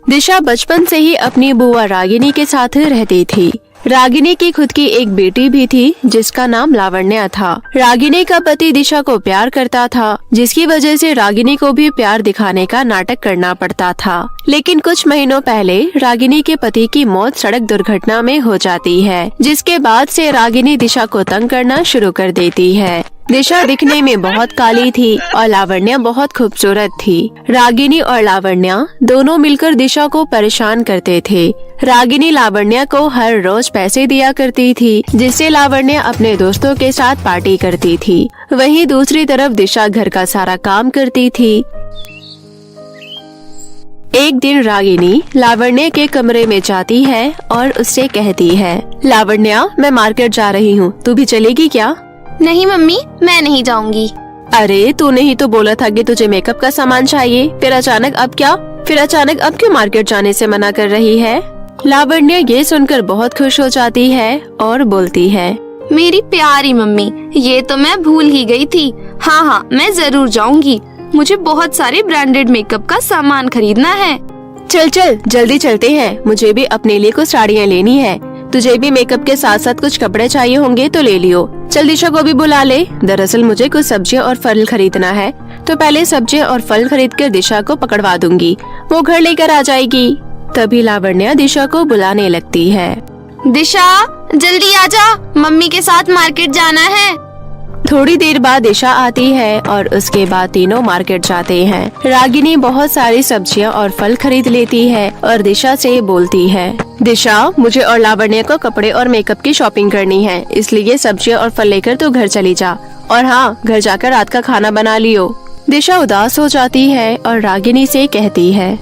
दिशा बचपन से ही अपनी बुआ रागिनी के साथ रहती थी। रागिनी की खुद की एक बेटी भी थी जिसका नाम लावण्या था। रागिनी का पति दिशा को प्यार करता था, जिसकी वजह से रागिनी को भी प्यार दिखाने का नाटक करना पड़ता था। लेकिन कुछ महीनों पहले रागिनी के पति की मौत सड़क दुर्घटना में हो जाती है, जिसके बाद से रागिनी दिशा को तंग करना शुरू कर देती है। दिशा दिखने में बहुत काली थी और लावण्या बहुत खूबसूरत थी। रागिनी और लावण्या दोनों मिलकर दिशा को परेशान करते थे। रागिनी लावण्या को हर रोज पैसे दिया करती थी, जिससे लावण्या अपने दोस्तों के साथ पार्टी करती थी। वहीं दूसरी तरफ दिशा घर का सारा काम करती थी। एक दिन रागिनी लावण्या के कमरे में जाती है और उससे कहती है, लावण्या, मैं मार्केट जा रही हूँ, तू भी चलेगी क्या? नहीं मम्मी, मैं नहीं जाऊंगी। अरे तूने ही तो बोला था कि तुझे मेकअप का सामान चाहिए, फिर अचानक अब क्या? फिर अचानक अब क्यों मार्केट जाने से मना कर रही है? लावण्या ये सुनकर बहुत खुश हो जाती है और बोलती है, मेरी प्यारी मम्मी, ये तो मैं भूल ही गई थी। हाँ, मैं जरूर जाऊंगी। मुझे बहुत सारे ब्रांडेड मेकअप का सामान खरीदना है। चल जल्दी चलते हैं, मुझे भी अपने लिए कुछ साड़ियाँ लेनी है। तुझे भी मेकअप के साथ साथ कुछ कपड़े चाहिए होंगे तो ले लियो। चल दिशा को भी बुला ले। दरअसल मुझे कुछ सब्जियां और फल खरीदना है, तो पहले सब्जियां और फल खरीद कर दिशा को पकड़वा दूंगी, वो घर लेकर आ जाएगी। तभी लावण्या दिशा को बुलाने लगती है। दिशा, जल्दी आजा, मम्मी के साथ मार्केट जाना है। थोड़ी देर बाद दिशा आती है और उसके बाद तीनों मार्केट जाते हैं। रागिनी बहुत सारी सब्जियां और फल खरीद लेती है और दिशा से बोलती है, दिशा, मुझे और लावण्या को कपड़े और मेकअप की शॉपिंग करनी है, इसलिए सब्जियां और फल लेकर तू घर चली जा। और हाँ, घर जाकर रात का खाना बना लियो। दिशा उदास हो जाती है और रागिनी से कहती है,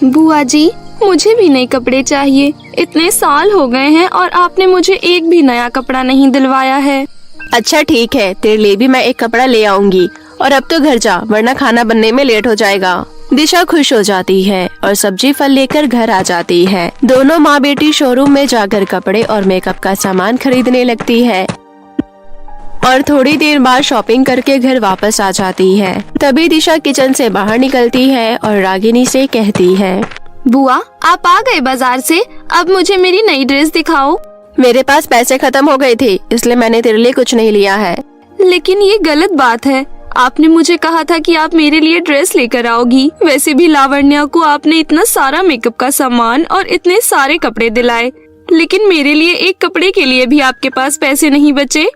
बुआ जी, मुझे भी नए कपड़े चाहिए। इतने साल हो गए हैं और आपने मुझे एक भी नया कपड़ा नहीं दिलवाया है। अच्छा ठीक है, तेरे लिए भी मैं एक कपड़ा ले आऊंगी, और अब तो घर जा, वरना खाना बनने में लेट हो जाएगा। दिशा खुश हो जाती है और सब्जी फल लेकर घर आ जाती है। दोनों माँ बेटी शोरूम में जाकर कपड़े और मेकअप का सामान खरीदने लगती है और थोड़ी देर बाद शॉपिंग करके घर वापस आ जाती है। तभी दिशा किचन से बाहर निकलती है और रागिनी से कहती है, बुआ, आप आ गए बाजार से, अब मुझे मेरी नई ड्रेस दिखाओ। मेरे पास पैसे खत्म हो गए थे, इसलिए मैंने तेरे लिए कुछ नहीं लिया है। लेकिन ये गलत बात है। आपने मुझे कहा था कि आप मेरे लिए ड्रेस लेकर आओगी। वैसे भी लावण्या को आपने इतना सारा मेकअप का सामान और इतने सारे कपड़े दिलाए, लेकिन मेरे लिए एक कपड़े के लिए भी आपके पास पैसे नहीं बचे।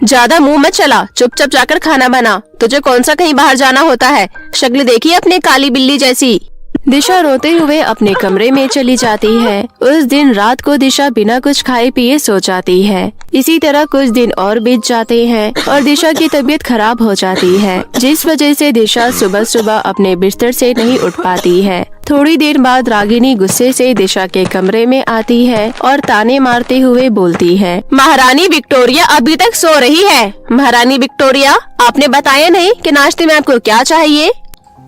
ज्यादा मुंह मत चला, चुपचाप जाकर खाना बना। तुझे कौन सा कहीं बाहर जाना होता है? शक्ल देखी अपने काली बिल्ली जैसी। दिशा रोते हुए अपने कमरे में चली जाती है। उस दिन रात को दिशा बिना कुछ खाए पिए सो जाती है। इसी तरह कुछ दिन और बीत जाते हैं और दिशा की तबीयत खराब हो जाती है, जिस वजह से दिशा सुबह सुबह अपने बिस्तर से नहीं उठ पाती है। थोड़ी देर बाद रागिनी गुस्से से दिशा के कमरे में आती है और ताने मारते हुए बोलती है, महारानी विक्टोरिया अभी तक सो रही है। महारानी विक्टोरिया, आपने बताया नहीं कि नाश्ते में आपको क्या चाहिए?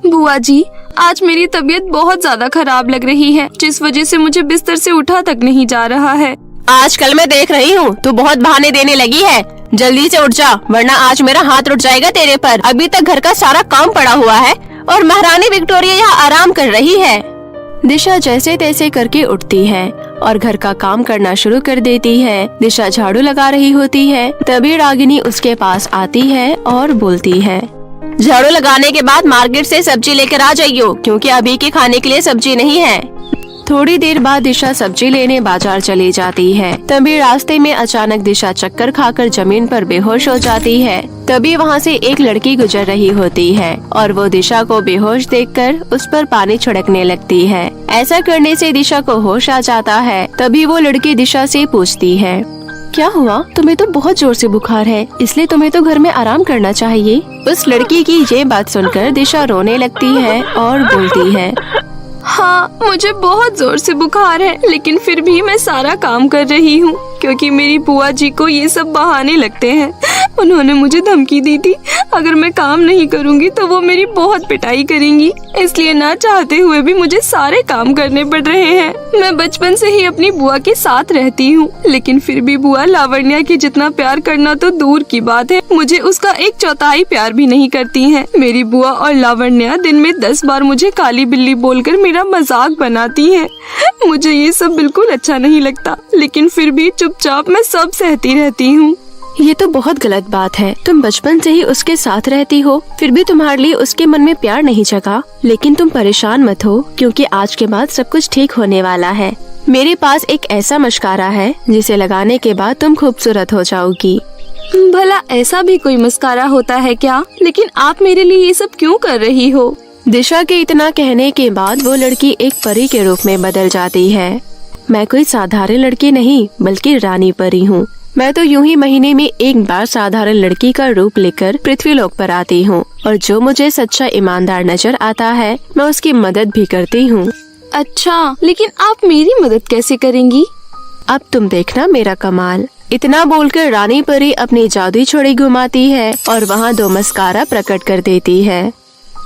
बुआ जी, आज मेरी तबीयत बहुत ज्यादा खराब लग रही है, जिस वजह से मुझे बिस्तर से उठा तक नहीं जा रहा है। आजकल मैं देख रही हूँ तू बहुत बहाने देने लगी है। जल्दी से उठ जा, वरना आज मेरा हाथ उठ जाएगा तेरे पर। अभी तक घर का सारा काम पड़ा हुआ है और महारानी विक्टोरिया यहाँ आराम कर रही है। दिशा जैसे तैसे करके उठती है और घर का काम करना शुरू कर देती है। दिशा झाड़ू लगा रही होती है, तभी रागिनी उसके पास आती है और बोलती है, झाड़ू लगाने के बाद मार्केट से सब्जी लेकर आ जाइयो, क्योंकि अभी के खाने के लिए सब्जी नहीं है। थोड़ी देर बाद दिशा सब्जी लेने बाजार चली जाती है। तभी रास्ते में अचानक दिशा चक्कर खाकर जमीन पर बेहोश हो जाती है। तभी वहाँ से एक लड़की गुजर रही होती है और वो दिशा को बेहोश देखकर उस पर पानी छिड़कने लगती है। ऐसा करने से दिशा को होश आ जाता है। तभी वो लड़की दिशा से पूछती है, क्या हुआ? तुम्हें तो बहुत जोर से बुखार है, इसलिए तुम्हें तो घर में आराम करना चाहिए। उस लड़की की ये बात सुनकर दिशा रोने लगती है और बोलती है, हाँ, मुझे बहुत जोर से बुखार है, लेकिन फिर भी मैं सारा काम कर रही हूँ, क्योंकि मेरी बुआ जी को ये सब बहाने लगते हैं। उन्होंने मुझे धमकी दी थी, अगर मैं काम नहीं करूंगी तो वो मेरी बहुत पिटाई करेंगी। इसलिए ना चाहते हुए भी मुझे सारे काम करने पड़ रहे हैं। मैं बचपन से ही अपनी बुआ के साथ रहती हूँ, लेकिन फिर भी बुआ लावण्या की जितना प्यार करना तो दूर की बात है, मुझे उसका 1/4 प्यार भी नहीं करती हैं। मेरी बुआ और लावण्या दिन में 10 बार मुझे काली बिल्ली बोलकर मेरा मजाक बनाती हैं। मुझे ये सब बिल्कुल अच्छा नहीं लगता, लेकिन फिर भी चुपचाप मैं सब सहती रहती हूँ। ये तो बहुत गलत बात है। तुम बचपन से ही उसके साथ रहती हो, फिर भी तुम्हारे लिए उसके मन में प्यार नहीं जगा। लेकिन तुम परेशान मत हो, क्योंकि आज के बाद सब कुछ ठीक होने वाला है। मेरे पास एक ऐसा मस्कारा है जिसे लगाने के बाद तुम खूबसूरत हो जाओगी। भला ऐसा भी कोई मस्कारा होता है क्या? लेकिन आप मेरे लिए ये सब क्यों कर रही हो? दिशा के इतना कहने के बाद वो लड़की एक परी के रूप में बदल जाती है। मैं कोई साधारण लड़की नहीं, बल्कि रानी परी हूँ। मैं तो यूं ही महीने में एक बार साधारण लड़की का रूप लेकर पृथ्वीलोक पर आती हूँ, और जो मुझे सच्चा ईमानदार नजर आता है मैं उसकी मदद भी करती हूँ। अच्छा, लेकिन आप मेरी मदद कैसे करेंगी? अब तुम देखना मेरा कमाल। इतना बोलकर रानी परी अपनी जादुई छड़ी घुमाती है और वहाँ 2 मस्कारा प्रकट कर देती है।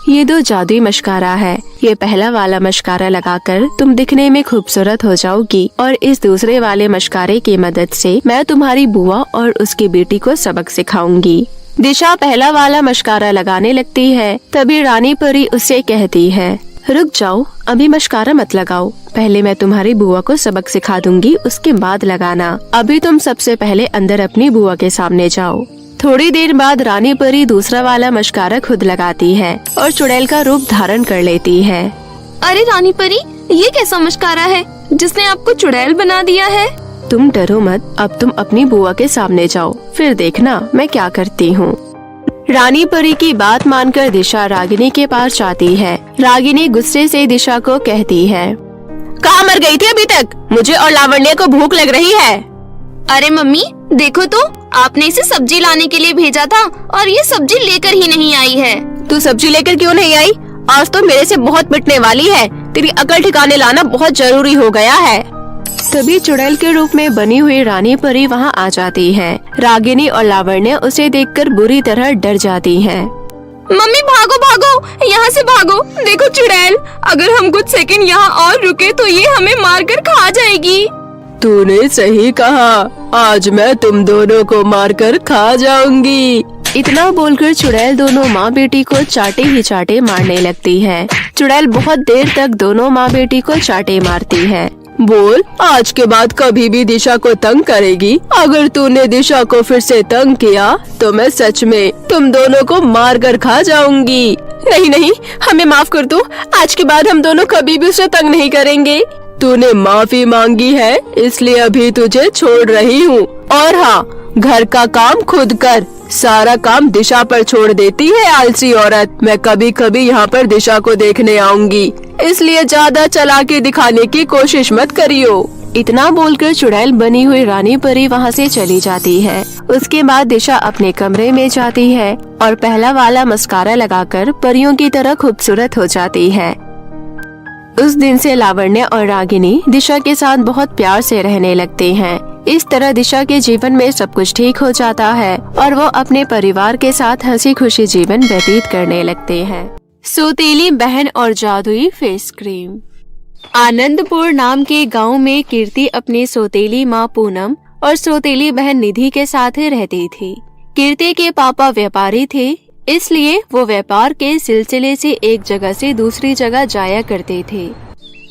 ये 2 जादुई मस्कारा है। ये पहला वाला मस्कारा लगाकर तुम दिखने में खूबसूरत हो जाओगी, और इस दूसरे वाले मस्कारे की मदद से मैं तुम्हारी बुआ और उसकी बेटी को सबक सिखाऊंगी। दिशा पहला वाला मस्कारा लगाने लगती है, तभी रानी परी उससे कहती है, रुक जाओ, अभी मस्कारा मत लगाओ, पहले मैं तुम्हारी बुआ को सबक सिखा दूंगी, उसके बाद लगाना। अभी तुम सबसे पहले अंदर अपनी बुआ के सामने जाओ। थोड़ी देर बाद रानी परी दूसरा वाला मस्कारा खुद लगाती है और चुड़ैल का रूप धारण कर लेती है। अरे रानी परी, ये कैसा मस्कारा है जिसने आपको चुड़ैल बना दिया है? तुम डरो मत, अब तुम अपनी बुआ के सामने जाओ, फिर देखना मैं क्या करती हूँ। रानी परी की बात मानकर दिशा रागिनी के पास जाती है। रागिनी गुस्से से दिशा को कहती है, कहाँ मर गई थी अभी तक? मुझे और लावण्य को भूख लग रही है। अरे मम्मी, देखो तो, आपने इसे सब्जी लाने के लिए भेजा था और ये सब्जी लेकर ही नहीं आई है। तू सब्जी लेकर क्यों नहीं आई? आज तो मेरे से बहुत पिटने वाली है। तेरी अकल ठिकाने लाना बहुत जरूरी हो गया है। तभी चुड़ैल के रूप में बनी हुई रानी परी वहाँ आ जाती है। रागिनी और लावण्य उसे देखकर बुरी तरह डर जाती हैं। मम्मी भागो भागो, यहाँ से भागो, देखो चुड़ैल, अगर हम कुछ सेकंड यहाँ और रुके तो ये हमें मारकर खा जाएगी। तूने सही कहा, आज मैं तुम दोनों को मारकर खा जाऊंगी। इतना बोलकर चुड़ैल दोनों माँ बेटी को चाटे ही चाटे मारने लगती है। चुड़ैल बहुत देर तक दोनों माँ बेटी को चाटे मारती है। बोल, आज के बाद कभी भी दिशा को तंग करेगी? अगर तूने दिशा को फिर से तंग किया तो मैं सच में तुम दोनों को मार कर खा जाऊंगी। नहीं नहीं, हमें माफ कर दो, आज के बाद हम दोनों कभी भी उसे तंग नहीं करेंगे। तूने माफी मांगी है, इसलिए अभी तुझे छोड़ रही हूँ। और हाँ, घर का काम खुद कर, सारा काम दिशा पर छोड़ देती है आलसी औरत। मैं कभी कभी यहाँ पर दिशा को देखने आऊंगी, इसलिए ज्यादा चालाकी दिखाने की कोशिश मत करियो। इतना बोलकर चुड़ैल बनी हुई रानी परी वहाँ से चली जाती है। उसके बाद दिशा अपने कमरे में जाती है और पहला वाला मस्कारा लगाकर परियों की तरह खूबसूरत हो जाती है। उस दिन से लावण्य और रागिनी दिशा के साथ बहुत प्यार से रहने लगते हैं। इस तरह दिशा के जीवन में सब कुछ ठीक हो जाता है और वो अपने परिवार के साथ हंसी खुशी जीवन व्यतीत करने लगते हैं। सौतेली बहन और जादुई फेस क्रीम। आनंदपुर नाम के गांव में कीर्ति अपनी सौतेली माँ पूनम और सौतेली बहन निधि के साथ रहती थी। कीर्ति के पापा व्यापारी थे, इसलिए वो व्यापार के सिलसिले से एक जगह से दूसरी जगह जाया करते थे।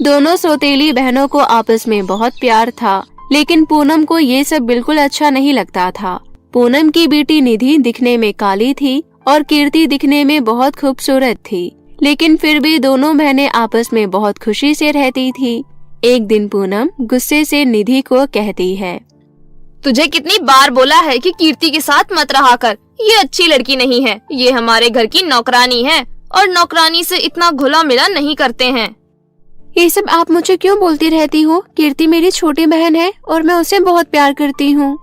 दोनों सौतेली बहनों को आपस में बहुत प्यार था, लेकिन पूनम को ये सब बिल्कुल अच्छा नहीं लगता था। पूनम की बेटी निधि दिखने में काली थी और कीर्ति दिखने में बहुत खूबसूरत थी, लेकिन फिर भी दोनों बहनें आपस में बहुत खुशी से रहती थी। एक दिन पूनम गुस्से से निधि को कहती है, तुझे कितनी बार बोला है कि कीर्ति के साथ मत रहा कर, ये अच्छी लड़की नहीं है। ये हमारे घर की नौकरानी है और नौकरानी से इतना घुला मिला नहीं करते हैं। ये सब आप मुझे क्यों बोलती रहती हो? कीर्ति मेरी छोटी बहन है और मैं उसे बहुत प्यार करती हूँ।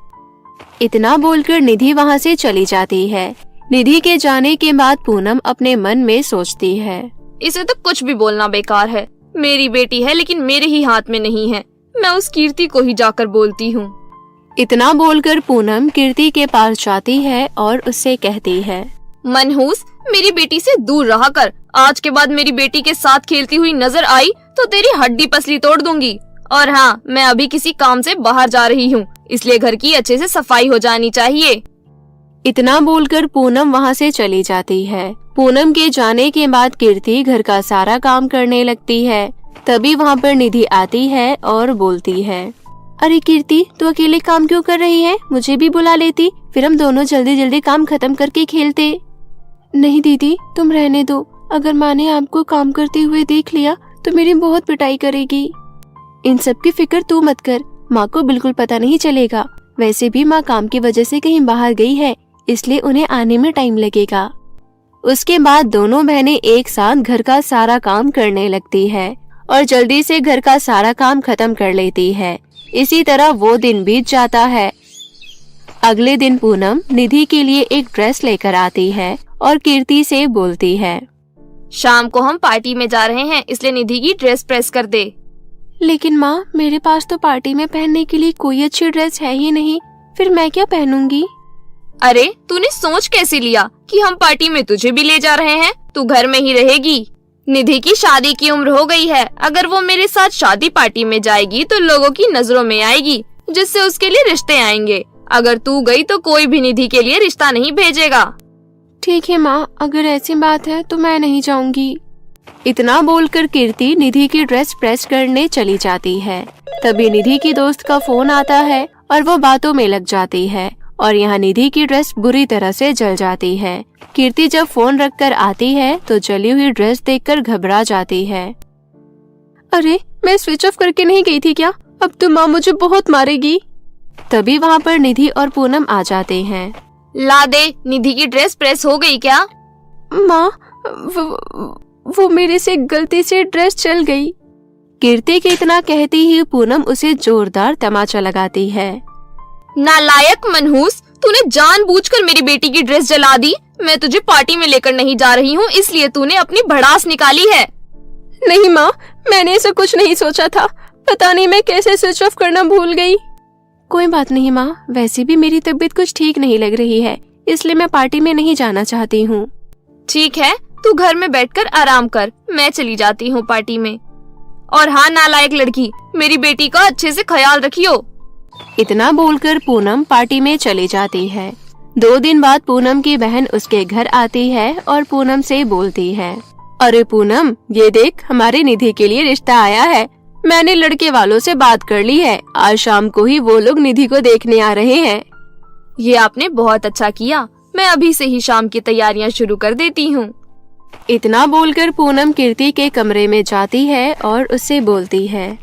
इतना बोलकर निधि वहाँ से चली जाती है। निधि के जाने के बाद पूनम अपने मन में सोचती है, इसे तो कुछ भी बोलना बेकार है। मेरी बेटी है लेकिन मेरे ही हाथ में नहीं है। मैं उस कीर्ति को ही जाकर बोलती हूँ। इतना बोलकर पूनम कीर्ति के पास जाती है और उससे कहती है, मनहूस, मेरी बेटी से दूर रहा कर। आज के बाद मेरी बेटी के साथ खेलती हुई नजर आई तो तेरी हड्डी पसली तोड़ दूंगी। और हाँ, मैं अभी किसी काम से बाहर जा रही हूँ, इसलिए घर की अच्छे से सफाई हो जानी चाहिए। इतना बोलकर पूनम वहाँ से चली जाती है। पूनम के जाने के बाद कीर्ति घर का सारा काम करने लगती है। तभी वहाँ पर निधि आती है और बोलती है, अरे कीर्ति, तू अकेले काम क्यों कर रही है? मुझे भी बुला लेती, फिर हम दोनों जल्दी जल्दी काम खत्म करके खेलते। नहीं दीदी, तुम रहने दो। अगर माँ ने आपको काम करते हुए देख लिया तो मेरी बहुत पिटाई करेगी। इन सब की फिक्र तू मत कर, माँ को बिल्कुल पता नहीं चलेगा। वैसे भी माँ काम की वजह से कहीं बाहर गई है, इसलिए उन्हें आने में टाइम लगेगा। उसके बाद दोनों बहनें एक साथ घर का सारा काम करने लगती है और जल्दी से घर का सारा काम खत्म कर लेती है। इसी तरह वो दिन बीत जाता है। अगले दिन पूनम निधि के लिए एक ड्रेस लेकर आती है और कीर्ति से बोलती है, शाम को हम पार्टी में जा रहे हैं, इसलिए निधि की ड्रेस प्रेस कर दे। लेकिन माँ, मेरे पास तो पार्टी में पहनने के लिए कोई अच्छी ड्रेस है ही नहीं, फिर मैं क्या पहनूंगी? अरे, तूने सोच कैसे लिया कि हम पार्टी में तुझे भी ले जा रहे हैं? तू घर में ही रहेगी। निधि की शादी की उम्र हो गई है। अगर वो मेरे साथ शादी पार्टी में जाएगी तो लोगों की नजरों में आएगी, जिससे उसके लिए रिश्ते आएंगे। अगर तू गई तो कोई भी निधि के लिए रिश्ता नहीं भेजेगा। ठीक है माँ, अगर ऐसी बात है तो मैं नहीं जाऊंगी। इतना बोलकर कीर्ति निधि की ड्रेस प्रेस करने चली जाती है। तभी निधि की दोस्त का फोन आता है और वो बातों में लग जाती है और यहाँ निधि की ड्रेस बुरी तरह से जल जाती है। कीर्ति जब फोन रखकर आती है तो जली हुई ड्रेस देखकर घबरा जाती है। अरे, मैं स्विच ऑफ करके नहीं गई थी क्या? अब तो माँ मुझे बहुत मारेगी। तभी वहाँ पर निधि और पूनम आ जाते हैं। ला दे, निधि की ड्रेस प्रेस हो गई क्या? माँ, वो मेरे से गलती से ड्रेस चल गई। कीर्ति के इतना कहती ही पूनम उसे जोरदार तमाचा लगाती है। नालायक मनहूस, तूने जानबूझकर मेरी बेटी की ड्रेस जला दी। मैं तुझे पार्टी में लेकर नहीं जा रही हूँ, इसलिए तूने अपनी भड़ास निकाली है। नहीं माँ, मैंने ऐसा कुछ नहीं सोचा था। पता नहीं मैं कैसे स्विच ऑफ करना भूल गई। कोई बात नहीं माँ, वैसे भी मेरी तबीयत कुछ ठीक नहीं लग रही है, इसलिए मैं पार्टी में नहीं जाना चाहती हूँ। ठीक है, तू घर में बैठकर आराम कर, मैं चली जाती हूँ पार्टी में। और हाँ नालायक लड़की, मेरी बेटी का अच्छे से ख्याल रखियो। इतना बोलकर पूनम पार्टी में चली जाती है। 2 दिन बाद पूनम की बहन उसके घर आती है और पूनम से बोलती है, अरे पूनम, ये देख, हमारे निधि के लिए रिश्ता आया है। मैंने लड़के वालों से बात कर ली है। आज शाम को ही वो लोग निधि को देखने आ रहे हैं। ये आपने बहुत अच्छा किया। मैं अभी से ही शाम की तैयारियां शुरू कर देती हूँ। इतना बोलकर पूनम कीर्ति के कमरे में जाती है और उससे बोलती है,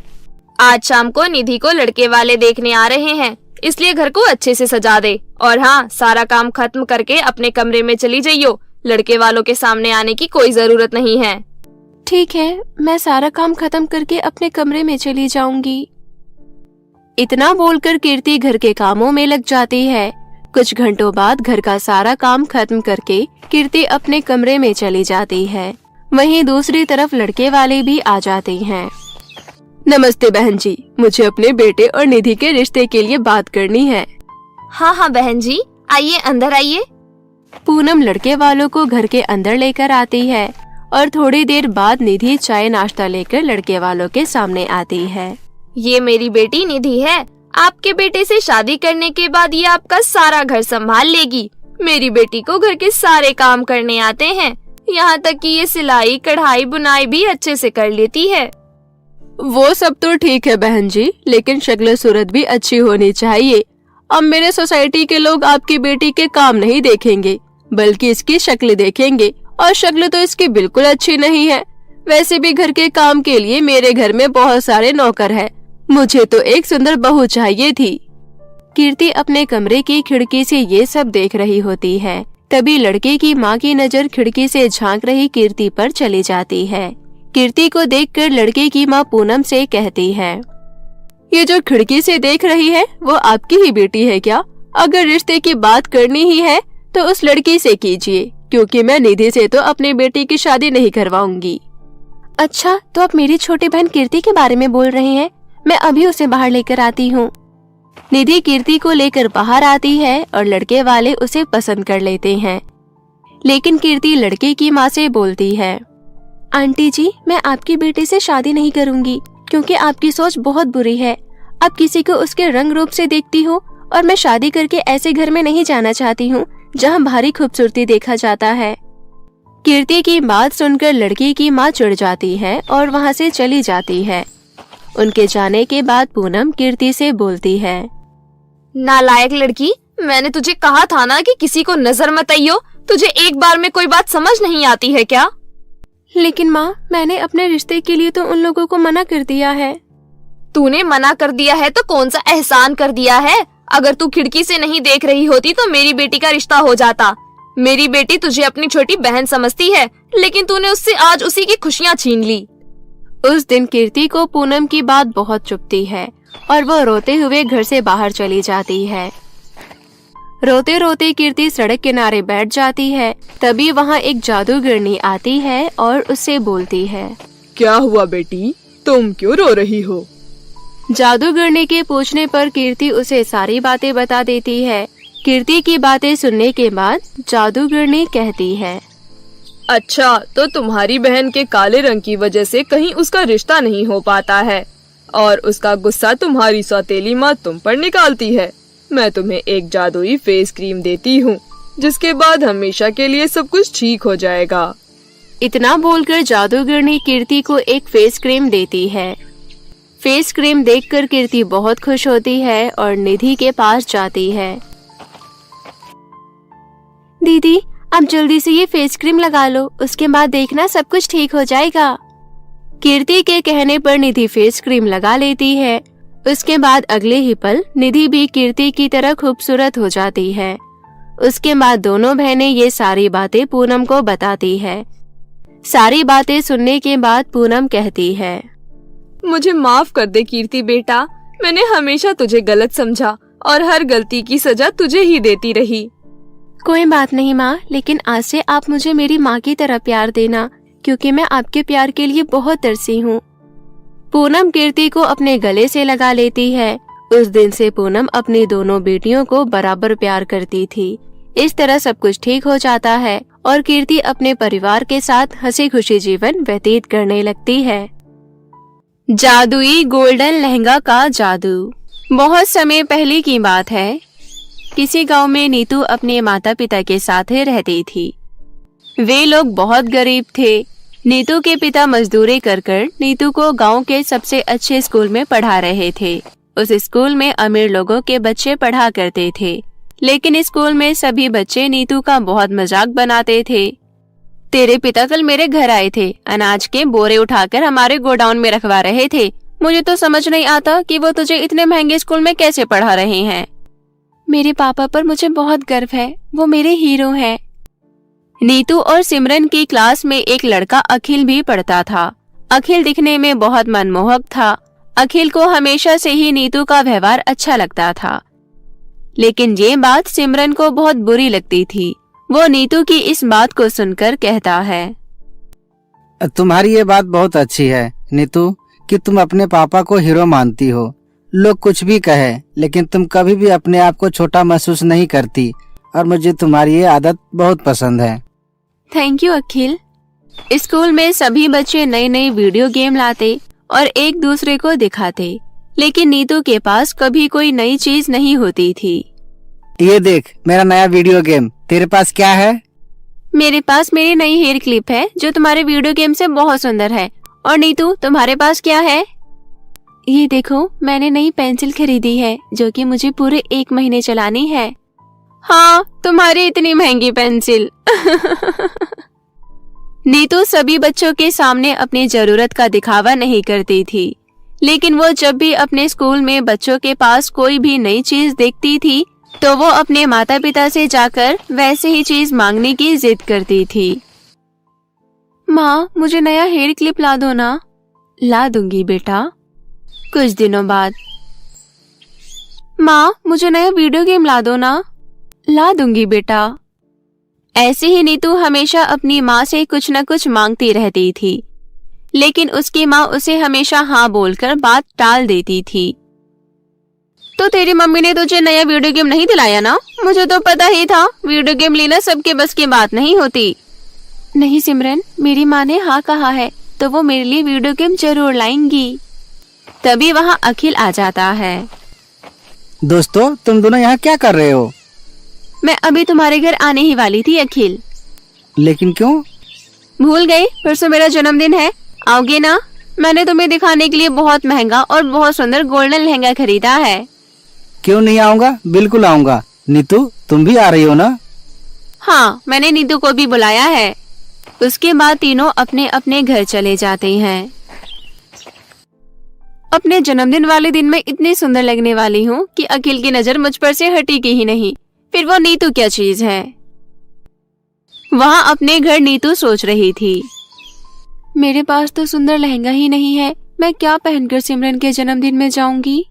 आज शाम को निधि को लड़के वाले देखने आ रहे हैं, इसलिए घर को अच्छे से सजा दे। और हाँ, सारा काम खत्म करके अपने कमरे में चली जाइयो। लड़के वालों के सामने आने की कोई जरूरत नहीं है। ठीक है, मैं सारा काम खत्म करके अपने कमरे में चली जाऊंगी। इतना बोलकर कीर्ति घर के कामों में लग जाती है। कुछ घंटों बाद घर का सारा काम खत्म करके कीर्ति अपने कमरे में चली जाती है। वहीं दूसरी तरफ लड़के वाले भी आ जाते हैं। नमस्ते बहन जी, मुझे अपने बेटे और निधि के रिश्ते के लिए बात करनी है। हाँ हाँ बहन जी, आइए, अंदर आइए। पूनम लड़के वालों को घर के अंदर लेकर आती है और थोड़ी देर बाद निधि चाय नाश्ता लेकर लड़के वालों के सामने आती है। ये मेरी बेटी निधि है। आपके बेटे से शादी करने के बाद ये आपका सारा घर संभाल लेगी। मेरी बेटी को घर के सारे काम करने आते हैं, यहाँ तक कि ये सिलाई, कढ़ाई, बुनाई भी अच्छे से कर लेती है। वो सब तो ठीक है बहन जी, लेकिन शक्ल सूरत भी अच्छी होनी चाहिए। अब मेरे सोसाइटी के लोग आपकी बेटी के काम नहीं देखेंगे, बल्कि इसकी शक्ल देखेंगे, और शक्ल तो इसकी बिल्कुल अच्छी नहीं है। वैसे भी घर के काम के लिए मेरे घर में बहुत सारे नौकर हैं। मुझे तो एक सुंदर बहू चाहिए थी। कीर्ति अपने कमरे की खिड़की से ये सब देख रही होती है। तभी लड़के की माँ की नजर खिड़की से झांक रही कीर्ति पर चली जाती है। कीर्ति को देखकर लड़के की माँ पूनम से कहती है, ये जो खिड़की से देख रही है वो आपकी ही बेटी है क्या? अगर रिश्ते की बात करनी ही है तो उस लड़की से कीजिए, क्योंकि मैं निधि से तो अपनी बेटी की शादी नहीं करवाऊंगी। अच्छा, तो आप मेरी छोटी बहन कीर्ति के बारे में बोल रहे हैं? मैं अभी उसे बाहर लेकर आती हूँ। निधि कीर्ति को लेकर बाहर आती है और लड़के वाले उसे पसंद कर लेते हैं। लेकिन कीर्ति लड़के की माँ से बोलती है, आंटी जी, मैं आपकी बेटी से शादी नहीं करूंगी क्योंकि आपकी सोच बहुत बुरी है। आप किसी को उसके रंग रूप से देखती हो और मैं शादी करके ऐसे घर में नहीं जाना चाहती हूँ जहाँ भारी खूबसूरती देखा जाता है। कीर्ति की बात सुनकर लड़की की माँ चिढ़ जाती है और वहाँ से चली जाती है। उनके जाने के बाद पूनम कीर्ति से बोलती है, नालायक लड़की, मैंने तुझे कहा था ना कि किसी को नजर मत आइयो। तुझे एक बार में कोई बात समझ नहीं आती है क्या? लेकिन माँ, मैंने अपने रिश्ते के लिए तो उन लोगों को मना कर दिया है। तूने मना कर दिया है तो कौन सा एहसान कर दिया है? अगर तू खिड़की से नहीं देख रही होती तो मेरी बेटी का रिश्ता हो जाता। मेरी बेटी तुझे अपनी छोटी बहन समझती है, लेकिन तूने उससे आज उसी की खुशियाँ छीन ली। उस दिन कीर्ति को पूनम की बात बहुत चुभती है और वो रोते हुए घर से बाहर चली जाती है। रोते रोते कीर्ति सड़क किनारे बैठ जाती है। तभी वहाँ एक जादूगरनी आती है और उससे बोलती है, क्या हुआ बेटी, तुम क्यों रो रही हो? जादूगरनी के पूछने पर कीर्ति उसे सारी बातें बता देती है। कीर्ति की बातें सुनने के बाद जादूगरनी कहती है, अच्छा, तो तुम्हारी बहन के काले रंग की वजह से कहीं उसका रिश्ता नहीं हो पाता है और उसका गुस्सा तुम्हारी सौतेली माँ तुम पर निकालती है। मैं तुम्हें एक जादुई फेस क्रीम देती हूँ, जिसके बाद हमेशा के लिए सब कुछ ठीक हो जाएगा। इतना बोलकर जादूगरनी कीर्ति को एक फेस क्रीम देती है। फेस क्रीम देखकर कीर्ति बहुत खुश होती है और निधि के पास जाती है। दीदी, आप जल्दी से ये फेस क्रीम लगा लो, उसके बाद देखना सब कुछ ठीक हो जाएगा। कीर्ति के कहने पर निधि फेस क्रीम लगा लेती है। उसके बाद अगले ही पल निधि भी कीर्ति की तरह खूबसूरत हो जाती है। उसके बाद दोनों बहनें ये सारी बातें पूनम को बताती है। सारी बातें सुनने के बाद पूनम कहती है, मुझे माफ कर दे कीर्ति बेटा, मैंने हमेशा तुझे गलत समझा और हर गलती की सजा तुझे ही देती रही। कोई बात नहीं माँ, लेकिन आज से आप मुझे मेरी माँ की तरह प्यार देना, क्योंकि मैं आपके प्यार के लिए बहुत तरसी हूँ। पूनम कीर्ति को अपने गले से लगा लेती है। उस दिन से पूनम अपनी दोनों बेटियों को बराबर प्यार करती थी। इस तरह सब कुछ ठीक हो जाता है और कीर्ति अपने परिवार के साथ हंसी खुशी जीवन व्यतीत करने लगती है। जादुई गोल्डन लहंगा का जादू। बहुत समय पहले की बात है। किसी गांव में नीतू अपने माता पिता के साथ रहती थी। वे लोग बहुत गरीब थे। नीतू के पिता मजदूरी कर नीतू को गांव के सबसे अच्छे स्कूल में पढ़ा रहे थे। उस स्कूल में अमीर लोगों के बच्चे पढ़ा करते थे, लेकिन स्कूल में सभी बच्चे नीतू का बहुत मजाक बनाते थे। तेरे पिता कल मेरे घर आए थे, अनाज के बोरे उठाकर हमारे गोडाउन में रखवा रहे थे। मुझे तो समझ नहीं आता कि वो तुझे इतने महंगे स्कूल में कैसे पढ़ा रहे हैं। मेरे पापा पर मुझे बहुत गर्व है, वो मेरे हीरो हैं। नीतू और सिमरन की क्लास में एक लड़का अखिल भी पढ़ता था। अखिल दिखने में बहुत मनमोहक था। अखिल को हमेशा से ही नीतू का व्यवहार अच्छा लगता था, लेकिन ये बात सिमरन को बहुत बुरी लगती थी। वो नीतू की इस बात को सुनकर कहता है, तुम्हारी ये बात बहुत अच्छी है नीतू, कि तुम अपने पापा को हीरो मानती हो। लोग कुछ भी कहे, लेकिन तुम कभी भी अपने आप को छोटा महसूस नहीं करती और मुझे तुम्हारी ये आदत बहुत पसंद है। Thank you Akhil. स्कूल में सभी बच्चे नई नई वीडियो गेम लाते और एक दूसरे को दिखाते, लेकिन नीतू के पास कभी कोई नई चीज नहीं होती थी। ये देख मेरा नया वीडियो गेम, तेरे पास क्या है? मेरे पास मेरी नई हेयर क्लिप है जो तुम्हारे वीडियो गेम से बहुत सुंदर है। और नीतू, तुम्हारे पास क्या है? ये देखो, मैंने नई पेंसिल खरीदी है जो कि मुझे पूरे 1 महीने चलानी है। हाँ, तुम्हारी इतनी महंगी पेंसिल। नीतू सभी बच्चों के सामने अपनी जरूरत का दिखावा नहीं करती थी, लेकिन वो जब भी अपने स्कूल में बच्चों के पास कोई भी नई चीज देखती थी तो वो अपने माता पिता से जाकर वैसे ही चीज मांगने की जिद करती थी। माँ, मुझे नया हेयर क्लिप ला दो ना। ला दूंगी बेटा। कुछ दिनों बाद, माँ, मुझे नया वीडियो गेम ला दो ना। ला दूंगी बेटा। ऐसे ही नीतू हमेशा अपनी माँ से कुछ न कुछ मांगती रहती थी, लेकिन उसकी माँ उसे हमेशा हाँ बोलकर बात टाल देती थी। तो तेरी मम्मी ने तुझे नया वीडियो गेम नहीं दिलाया ना? मुझे तो पता ही था वीडियो गेम लेना सबके बस की बात नहीं होती। नहीं सिमरन, मेरी माँ ने हाँ कहा है तो वो मेरे लिए वीडियो गेम जरूर लाएंगी। तभी वहाँ अखिल आ जाता है। दोस्तों, तुम दोनों यहाँ क्या कर रहे हो? मैं अभी तुम्हारे घर आने ही वाली थी अखिल। लेकिन क्यों? भूल गई? परसों मेरा जन्मदिन है, आओगे ना? मैंने तुम्हें दिखाने के लिए बहुत महंगा और बहुत सुंदर गोल्डन लहंगा खरीदा है। क्यों नहीं आऊँगा, बिल्कुल आऊँगा। नीतू, तुम भी आ रही हो ना? हाँ, मैंने नीतू को भी बुलाया है। उसके बाद तीनों अपने अपने घर चले जाते हैं। अपने जन्मदिन वाले दिन में इतनी सुंदर लगने वाली हूँ कि अखिल की नजर मुझ पर से हटेगी ही नहीं, फिर वो नीतू क्या चीज है। वहाँ अपने घर नीतू सोच रही थी, मेरे पास तो सुंदर लहंगा ही नहीं है, मैं क्या पहनकर सिमरन के जन्मदिन में जाऊंगी।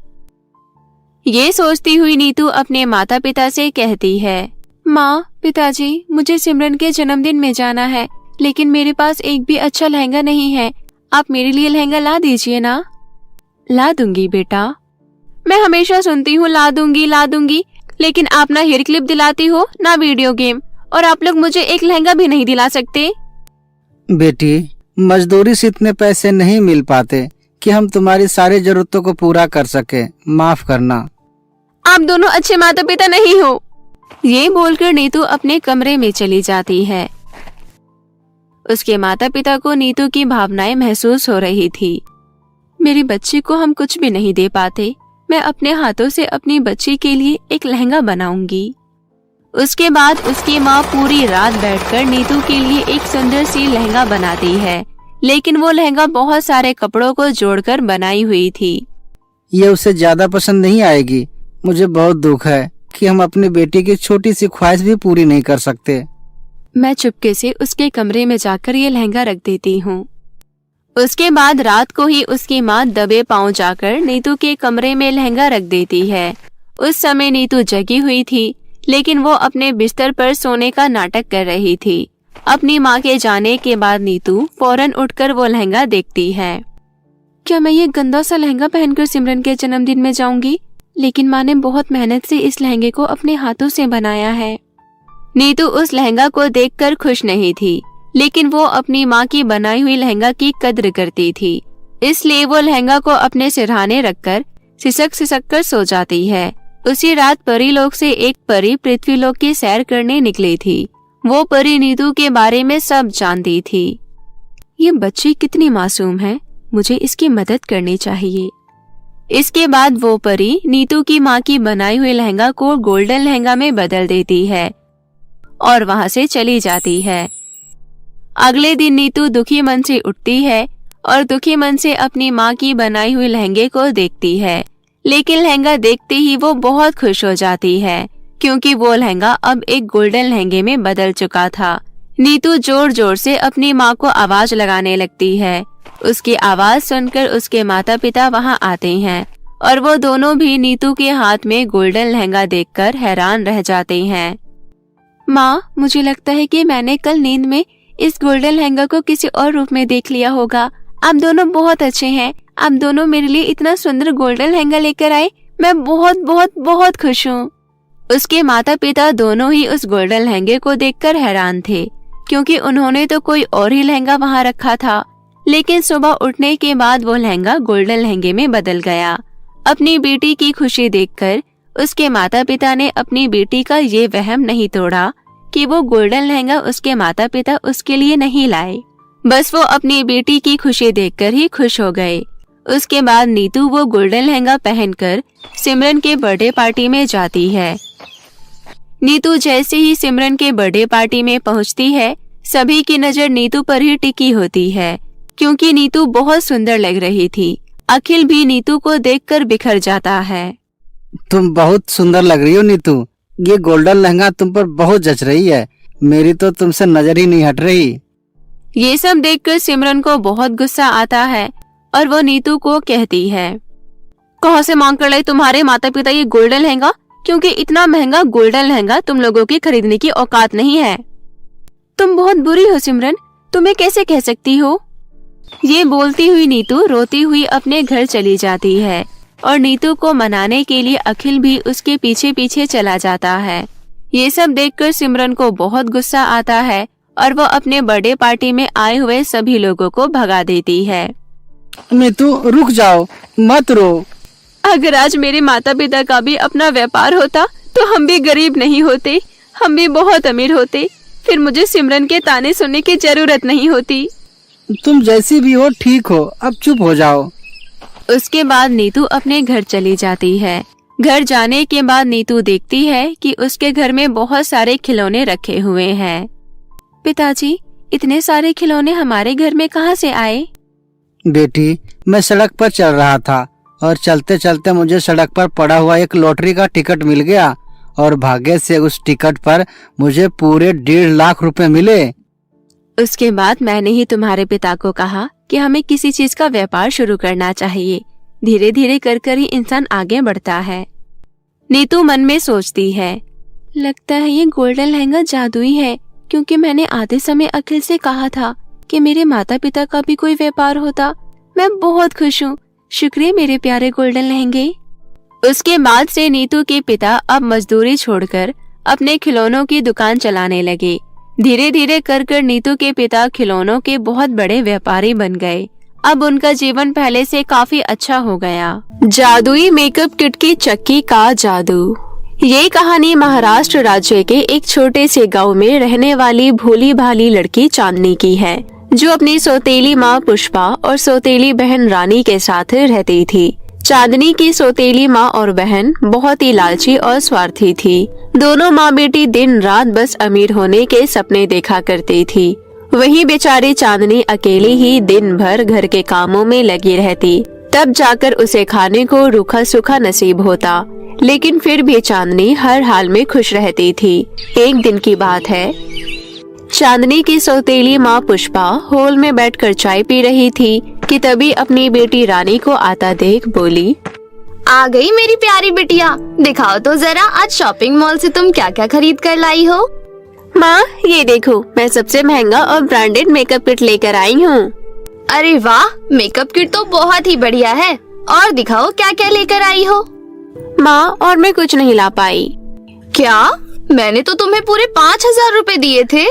ये सोचती हुई नीतू अपने माता पिता से कहती है, माँ, पिताजी, मुझे सिमरन के जन्मदिन में जाना है, लेकिन मेरे पास एक भी अच्छा लहंगा नहीं है। आप मेरे लिए लहंगा ला दीजिए ना। ला दूंगी बेटा, मैं हमेशा सुनती हूँ ला दूंगी, लेकिन आप ना हेयर क्लिप दिलाती हो ना वीडियो गेम, और आप लोग मुझे एक लहंगा भी नहीं दिला सकते। बेटी, मजदूरी से इतने पैसे नहीं मिल पाते कि हम तुम्हारी सारी जरूरतों को पूरा कर सके, माफ करना। आप दोनों अच्छे माता पिता नहीं हो। ये बोलकर नीतू अपने कमरे में चली जाती है। उसके माता पिता को नीतू की भावनाएं महसूस हो रही थी। मेरी बच्ची को हम कुछ भी नहीं दे पाते, मैं अपने हाथों से अपनी बच्ची के लिए एक लहंगा बनाऊंगी। उसके बाद उसकी माँ पूरी रात बैठकर नीतू के लिए एक सुंदर सी लहंगा बनाती है, लेकिन वो लहंगा बहुत सारे कपड़ों को जोड़कर बनाई हुई थी। ये उसे ज्यादा पसंद नहीं आएगी। मुझे बहुत दुख है कि हम अपनी बेटी की छोटी सी ख्वाहिश भी पूरी नहीं कर सकते। मैं चुपके से उसके कमरे में जाकर ये लहंगा रख देती हूँ। उसके बाद रात को ही उसकी माँ दबे पांव जाकर नीतू के कमरे में लहंगा रख देती है। उस समय नीतू जगी हुई थी, लेकिन वो अपने बिस्तर पर सोने का नाटक कर रही थी। अपनी माँ के जाने के बाद नीतू फौरन उठकर वो लहंगा देखती है। क्या मैं ये गंदा सा लहंगा पहनकर सिमरन के जन्मदिन में जाऊंगी? लेकिन माँ ने बहुत मेहनत से इस लहंगे को अपने हाथों से बनाया है। नीतू उस लहंगा को देखकर खुश नहीं थी, लेकिन वो अपनी माँ की बनाई हुई लहंगा की कद्र करती थी, इसलिए वो लहंगा को अपने सिरहाने रखकर सिसक कर सो जाती है। उसी रात परी लोक से एक परी पृथ्वी लोक की सैर करने निकली थी। वो परी नीतू के बारे में सब जानती थी। ये बच्ची कितनी मासूम है, मुझे इसकी मदद करनी चाहिए। इसके बाद वो परी नीतू की माँ की बनाई हुई लहंगा को गोल्डन लहंगा में बदल देती है और वहाँ से चली जाती है। अगले दिन नीतू दुखी मन से उठती है और दुखी मन से अपनी माँ की बनाई हुई लहंगे को देखती है, लेकिन लहंगा देखते ही वो बहुत खुश हो जाती है, क्योंकि वो लहंगा अब एक गोल्डन लहंगे में बदल चुका था। नीतू जोर जोर से अपनी माँ को आवाज लगाने लगती है। उसकी आवाज सुनकर उसके माता पिता वहाँ आते हैं और वो दोनों भी नीतू के हाथ में गोल्डन लहंगा देखकर हैरान रह जाते हैं। माँ, मुझे लगता है कि मैंने कल नींद में इस गोल्डन लहंगा को किसी और रूप में देख लिया होगा। आप दोनों बहुत अच्छे हैं। आप दोनों मेरे लिए इतना सुंदर गोल्डन लहंगा लेकर आए। मैं बहुत बहुत बहुत खुश हूँ। उसके माता पिता दोनों ही उस गोल्डन लहंगे को देखकर हैरान थे, क्योंकि उन्होंने तो कोई और ही लहंगा वहाँ रखा था। लेकिन सुबह उठने के बाद वो लहंगा गोल्डन लहंगे में बदल गया। अपनी बेटी की खुशी देखकर उसके माता पिता ने अपनी बेटी का ये वहम नहीं तोड़ा कि वो गोल्डन लहंगा उसके माता पिता उसके लिए नहीं लाए। बस वो अपनी बेटी की खुशी देखकर ही खुश हो गए। उसके बाद नीतू वो गोल्डन लहंगा पहनकर सिमरन के बर्थडे पार्टी में जाती है। नीतू जैसे ही सिमरन के बर्थडे पार्टी में पहुंचती है, सभी की नजर नीतू पर ही टिकी होती है, क्योंकि नीतू बहुत सुंदर लग रही थी। अखिल भी नीतू को देखकर बिखर जाता है। तुम बहुत सुंदर लग रही हो नीतू। ये गोल्डन लहंगा तुम पर बहुत जच रही है। मेरी तो तुमसे नजर ही नहीं हट रही। ये सब देखकर सिमरन को बहुत गुस्सा आता है और वो नीतू को कहती है, कहाँ से मांग कर लाई तुम्हारे माता पिता ये गोल्डन लहंगा? क्योंकि इतना महंगा गोल्डन लहंगा तुम लोगों की खरीदने की औकात नहीं है। तुम बहुत बुरी हो सिमरन, तुम्हें कैसे कह सकती हो? ये बोलती हुई नीतू रोती हुई अपने घर चली जाती है। और नीतू को मनाने के लिए अखिल भी उसके पीछे पीछे चला जाता है। ये सब देखकर सिमरन को बहुत गुस्सा आता है और वो अपने बर्थडे पार्टी में आए हुए सभी लोगों को भगा देती है। नीतू रुक जाओ, मत रो। अगर आज मेरे माता पिता का भी अपना व्यापार होता तो हम भी गरीब नहीं होते, हम भी बहुत अमीर होते। फिर मुझे सिमरन के ताने सुनने की जरूरत नहीं होती। तुम जैसी भी हो ठीक हो, अब चुप हो जाओ। उसके बाद नीतू अपने घर चली जाती है। घर जाने के बाद नीतू देखती है कि उसके घर में बहुत सारे खिलौने रखे हुए हैं। पिताजी, इतने सारे खिलौने हमारे घर में कहाँ से आए? बेटी, मैं सड़क पर चल रहा था और चलते चलते मुझे सड़क पर पड़ा हुआ एक लॉटरी का टिकट मिल गया और भाग्य से उस टिकट पर मुझे पूरे 1.5 लाख रुपए मिले। उसके बाद मैंने ही तुम्हारे पिता को कहा कि हमें किसी चीज का व्यापार शुरू करना चाहिए। धीरे धीरे कर ही इंसान आगे बढ़ता है। नीतू मन में सोचती है, लगता है ये गोल्डन लहंगा जादुई है, क्योंकि मैंने आधे समय अखिल से कहा था कि मेरे माता पिता का भी कोई व्यापार होता। मैं बहुत खुश हूँ, शुक्रिया मेरे प्यारे गोल्डन लहंगे। उसके बाद से नीतू के पिता अब मजदूरी छोड़कर अपने खिलौनों की दुकान चलाने लगे। धीरे धीरे कर नीतू के पिता खिलौनों के बहुत बड़े व्यापारी बन गए। अब उनका जीवन पहले से काफी अच्छा हो गया। जादुई मेकअप किट की चक्की का जादू। ये कहानी महाराष्ट्र राज्य के एक छोटे से गांव में रहने वाली भोली भाली लड़की चांदनी की है, जो अपनी सौतेली माँ पुष्पा और सौतेली बहन रानी के साथ रहती थी। चांदनी की सौतेली माँ और बहन बहुत ही लालची और स्वार्थी थी। दोनों माँ बेटी दिन रात बस अमीर होने के सपने देखा करती थी। वहीं बेचारी चांदनी अकेली ही दिन भर घर के कामों में लगी रहती, तब जाकर उसे खाने को रूखा सूखा नसीब होता। लेकिन फिर भी चांदनी हर हाल में खुश रहती थी। एक दिन की बात है, चांदनी की सौतेली माँ पुष्पा हॉल में बैठकर चाय पी रही थी कि तभी अपनी बेटी रानी को आता देख बोली, आ गई मेरी प्यारी बिटिया, दिखाओ तो जरा आज शॉपिंग मॉल से तुम क्या क्या खरीद कर लाई हो। माँ ये देखो, मैं सबसे महंगा और ब्रांडेड मेकअप किट लेकर आई हूँ। अरे वाह, मेकअप किट तो बहुत ही बढ़िया है। और दिखाओ क्या क्या लेकर आई हो। माँ और मैं कुछ नहीं ला पाई। क्या? मैंने तो तुम्हें पूरे 5,000 रुपए दिए थे।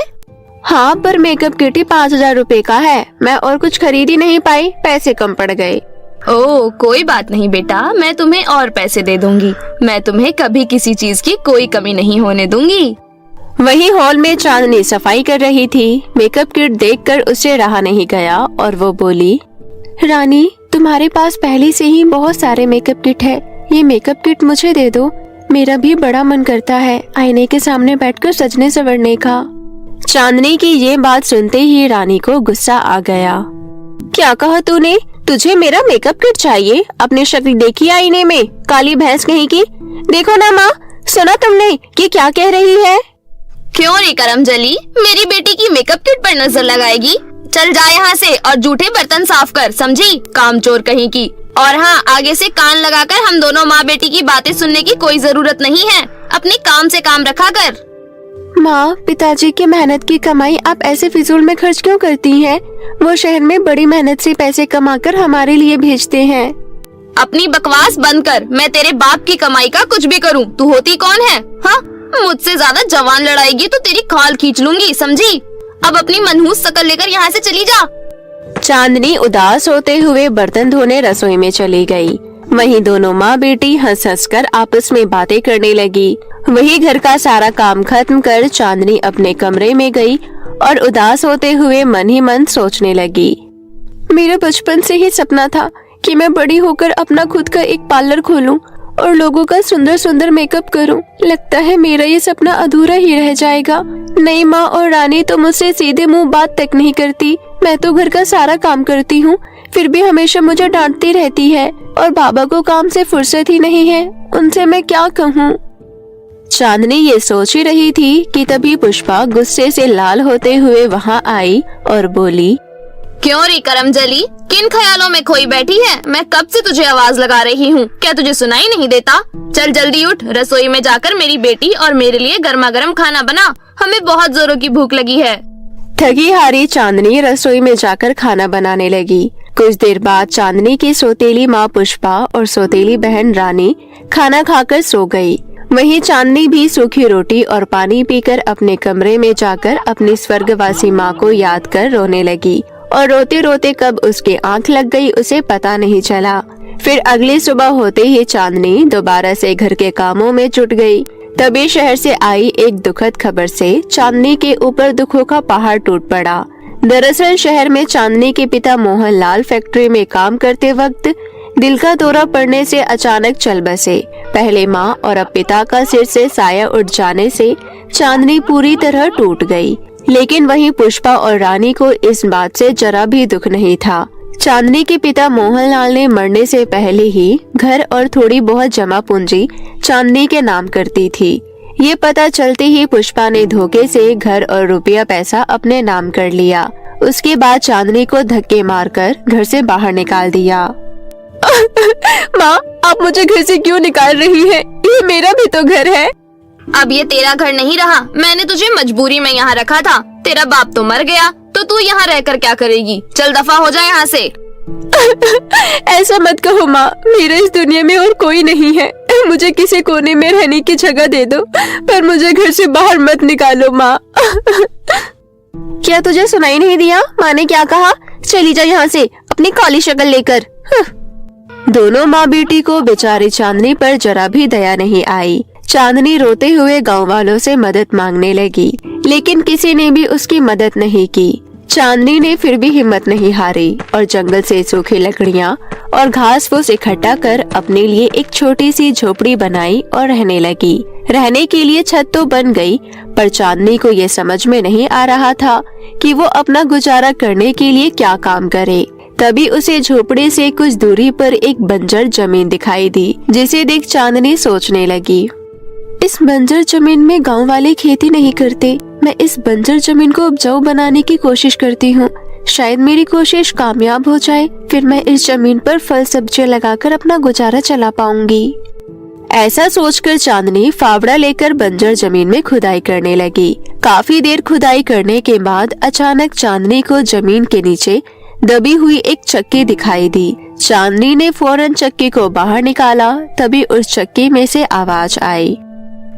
हाँ, पर मेकअप किट ही 5,000 रुपए का है। मैं और कुछ खरीद ही नहीं पाई, पैसे कम पड़ गए। ओह कोई बात नहीं बेटा, मैं तुम्हें और पैसे दे दूंगी। मैं तुम्हें कभी किसी चीज की कोई कमी नहीं होने दूंगी। वहीं हॉल में चांदनी सफाई कर रही थी। मेकअप किट देखकर उसे रहा नहीं गया और वो बोली, रानी तुम्हारे पास पहले से ही बहुत सारे मेकअप किट है, ये मेकअप किट मुझे दे दो। मेरा भी बड़ा मन करता है आईने के सामने बैठकर सजने संवरने का। चांदनी की ये बात सुनते ही रानी को गुस्सा आ गया। क्या कहा तूने? तुझे मेरा मेकअप किट चाहिए? अपनी शक्ल देखी आईने में, काली भैंस कहीं की। देखो ना माँ, सुना तुमने कि क्या कह रही है? क्यों रे करमजली, मेरी बेटी की मेकअप किट पर नजर लगाएगी? चल जा यहाँ से और जूठे बर्तन साफ कर, समझी? कामचोर कहीं की। और हाँ, आगे से कान लगाकर हम दोनों माँ बेटी की बातें सुनने की कोई जरूरत नहीं है। अपने काम से काम रखा कर। माँ, पिताजी की मेहनत की कमाई आप ऐसे फिजूल में खर्च क्यों करती हैं? वो शहर में बड़ी मेहनत से पैसे कमाकर हमारे लिए भेजते हैं। अपनी बकवास बंद कर। मैं तेरे बाप की कमाई का कुछ भी करूँ, तू होती कौन है? हाँ, मुझसे ज्यादा जवान लड़ाएगी तो तेरी खाल खींच लूंगी, समझी? अब अपनी मनहूस शकल लेकर यहाँ से चली जा। चांदनी उदास होते हुए बर्तन धोने रसोई में चली गई। वहीं दोनों माँ बेटी हंस हंस कर आपस में बातें करने लगी। वही घर का सारा काम खत्म कर चांदनी अपने कमरे में गई और उदास होते हुए मन ही मन सोचने लगी। मेरा बचपन से ही सपना था कि मैं बड़ी होकर अपना खुद का एक पार्लर खोलूं और लोगों का सुंदर सुंदर मेकअप करूं। लगता है मेरा ये सपना अधूरा ही रह जाएगा। नहीं, माँ और रानी तो मुझसे सीधे मुंह बात तक नहीं करती। मैं तो घर का सारा काम करती हूँ, फिर भी हमेशा मुझे डांटती रहती है। और बाबा को काम से फुर्सत ही नहीं है, उनसे मैं क्या कहूँ? चांदनी ये सोच ही रही थी कि तभी पुष्पा गुस्से से लाल होते हुए वहाँ आई और बोली, क्यों री करमजली, किन ख्यालों में खोई बैठी है? मैं कब से तुझे आवाज लगा रही हूँ, क्या तुझे सुनाई नहीं देता? चल जल्दी उठ, रसोई में जाकर मेरी बेटी और मेरे लिए गर्मा गर्म खाना बना। हमें बहुत जोरों की भूख लगी है। थकी हारी चांदनी रसोई में जाकर खाना बनाने लगी। कुछ देर बाद चांदनी की सौतेली माँ पुष्पा और सौतेली बहन रानी खाना खाकर सो गई। वहीं चांदनी भी सूखी रोटी और पानी पीकर अपने कमरे में जाकर अपनी स्वर्गवासी माँ को याद कर रोने लगी और रोते रोते कब उसकी आंख लग गई उसे पता नहीं चला। फिर अगली सुबह होते ही चांदनी दोबारा से घर के कामों में जुट गई। तभी शहर से आई एक दुखद खबर से चांदनी के ऊपर दुखों का पहाड़ टूट पड़ा। दरअसल शहर में चांदनी के पिता मोहनलाल फैक्ट्री में काम करते वक्त दिल का दौरा पड़ने से अचानक चल बसे। पहले माँ और अब पिता का सिर से साया उठ जाने से चांदनी पूरी तरह टूट गई। लेकिन वहीं पुष्पा और रानी को इस बात से जरा भी दुख नहीं था। चांदनी के पिता मोहनलाल ने मरने से पहले ही घर और थोड़ी बहुत जमा पूंजी चांदनी के नाम करती थी। ये पता चलते ही पुष्पा ने धोखे से घर और रुपया पैसा अपने नाम कर लिया। उसके बाद चांदनी को धक्के मारकर घर से बाहर निकाल दिया। माँ, आप मुझे घर से क्यों निकाल रही हैं? ये मेरा भी तो घर है। अब ये तेरा घर नहीं रहा, मैंने तुझे मजबूरी में यहाँ रखा था। तेरा बाप तो मर गया तो तू यहाँ रहकर क्या करेगी? चल दफा हो जाए यहाँ से। ऐसा मत कहो माँ, मेरे इस दुनिया में और कोई नहीं है। मुझे किसी कोने में रहने की जगह दे दो, पर मुझे घर से बाहर मत निकालो माँ। क्या तुझे सुनाई नहीं दिया? माँ ने क्या कहा? चली जा यहाँ से अपनी काली शक्ल लेकर। दोनों माँ बेटी को बेचारी चांदनी पर जरा भी दया नहीं आई। चांदनी रोते हुए गांव वालों से मदद मांगने लगी, लेकिन किसी ने भी उसकी मदद नहीं की। चांदनी ने फिर भी हिम्मत नहीं हारी और जंगल से सूखी लकड़ियाँ और घास फूस इकट्ठा कर अपने लिए एक छोटी सी झोपड़ी बनाई और रहने लगी। रहने के लिए छत तो बन गई, पर चांदनी को ये समझ में नहीं आ रहा था कि वो अपना गुजारा करने के लिए क्या काम करे। तभी उसे झोपड़ी से कुछ दूरी पर एक बंजर जमीन दिखाई दी, जिसे देख चांदनी सोचने लगी, इस बंजर जमीन में गांव वाले खेती नहीं करते। मैं इस बंजर जमीन को उपजाऊ बनाने की कोशिश करती हूँ। शायद मेरी कोशिश कामयाब हो जाए, फिर मैं इस जमीन पर फल सब्जियाँ लगाकर अपना गुजारा चला पाऊंगी। ऐसा सोचकर चांदनी फावड़ा लेकर बंजर जमीन में खुदाई करने लगी। काफी देर खुदाई करने के बाद अचानक चांदनी को जमीन के नीचे दबी हुई एक चक्की दिखाई दी। चांदनी ने फौरन चक्की को बाहर निकाला। तभी उस चक्की में से आवाज आई,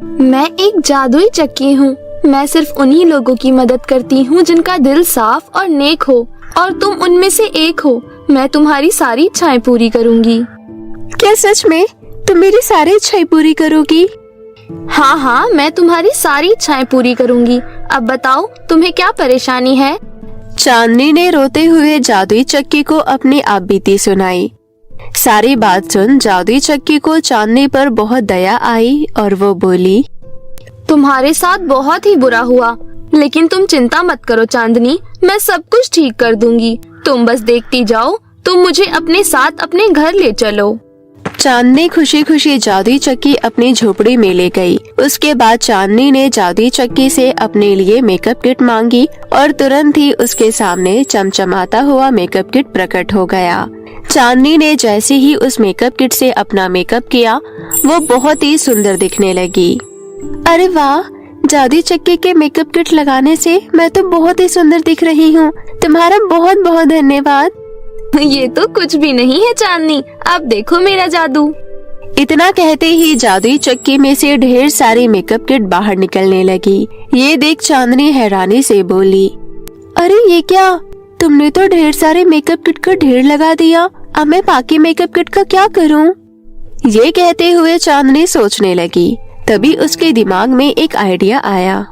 मैं एक जादुई चक्की हूँ। मैं सिर्फ उन्हीं लोगों की मदद करती हूँ जिनका दिल साफ और नेक हो, और तुम उनमें से एक हो। मैं तुम्हारी सारी इच्छाएं पूरी करूँगी। क्या सच में तुम मेरी सारी इच्छाएं पूरी करोगी? हाँ हाँ, मैं तुम्हारी सारी इच्छाएं पूरी करूँगी। अब बताओ तुम्हें क्या परेशानी है? चांदनी ने रोते हुए जादुई चक्की को अपनी आपबीती सुनाई। सारी बात सुन जादुई चक्की को चांदनी पर बहुत दया आई और वो बोली, तुम्हारे साथ बहुत ही बुरा हुआ, लेकिन तुम चिंता मत करो चांदनी, मैं सब कुछ ठीक कर दूंगी। तुम बस देखती जाओ, तुम मुझे अपने साथ अपने घर ले चलो। चांदनी खुशी खुशी जादुई चक्की अपनी झोपड़ी में ले गई। उसके बाद चांदनी ने जादुई चक्की से अपने लिए मेकअप किट मांगी और तुरंत ही उसके सामने चमचमाता हुआ मेकअप किट प्रकट हो गया। चांदनी ने जैसे ही उस मेकअप किट से अपना मेकअप किया, वो बहुत ही सुंदर दिखने लगी। अरे वाह, जादुई चक्की के मेकअप किट लगाने से मैं तो बहुत ही सुंदर दिख रही हूँ। तुम्हारा बहुत बहुत धन्यवाद। ये तो कुछ भी नहीं है चांदनी, अब देखो मेरा जादू। इतना कहते ही जादुई चक्की में से ढेर सारी मेकअप किट बाहर निकलने लगी। ये देख चांदनी हैरानी से बोली, अरे ये क्या, तुमने तो ढेर सारे मेकअप किट का ढेर लगा दिया। अब मैं बाकी मेकअप किट का क्या करूं? ये कहते हुए चांदनी सोचने लगी। तभी उसके दिमाग में एक आइडिया आया,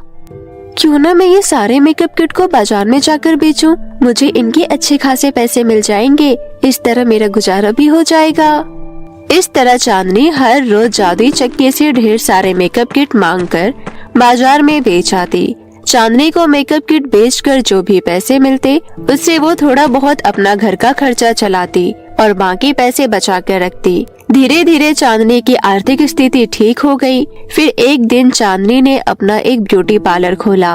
क्यों ना मैं ये सारे मेकअप किट को बाजार में जाकर बेचूं? मुझे इनके अच्छे खासे पैसे मिल जाएंगे। इस तरह मेरा गुजारा भी हो जाएगा। इस तरह चांदनी हर रोज जादुई चक्की से ढेर सारे मेकअप किट मांगकर बाजार में बेच आती। चांदनी को मेकअप किट बेचकर जो भी पैसे मिलते, उससे वो थोड़ा बहुत अपना घर का खर्चा चलाती और बाकी पैसे बचा कर रखती। धीरे धीरे चांदनी की आर्थिक स्थिति ठीक हो गई। फिर एक दिन चांदनी ने अपना एक ब्यूटी पार्लर खोला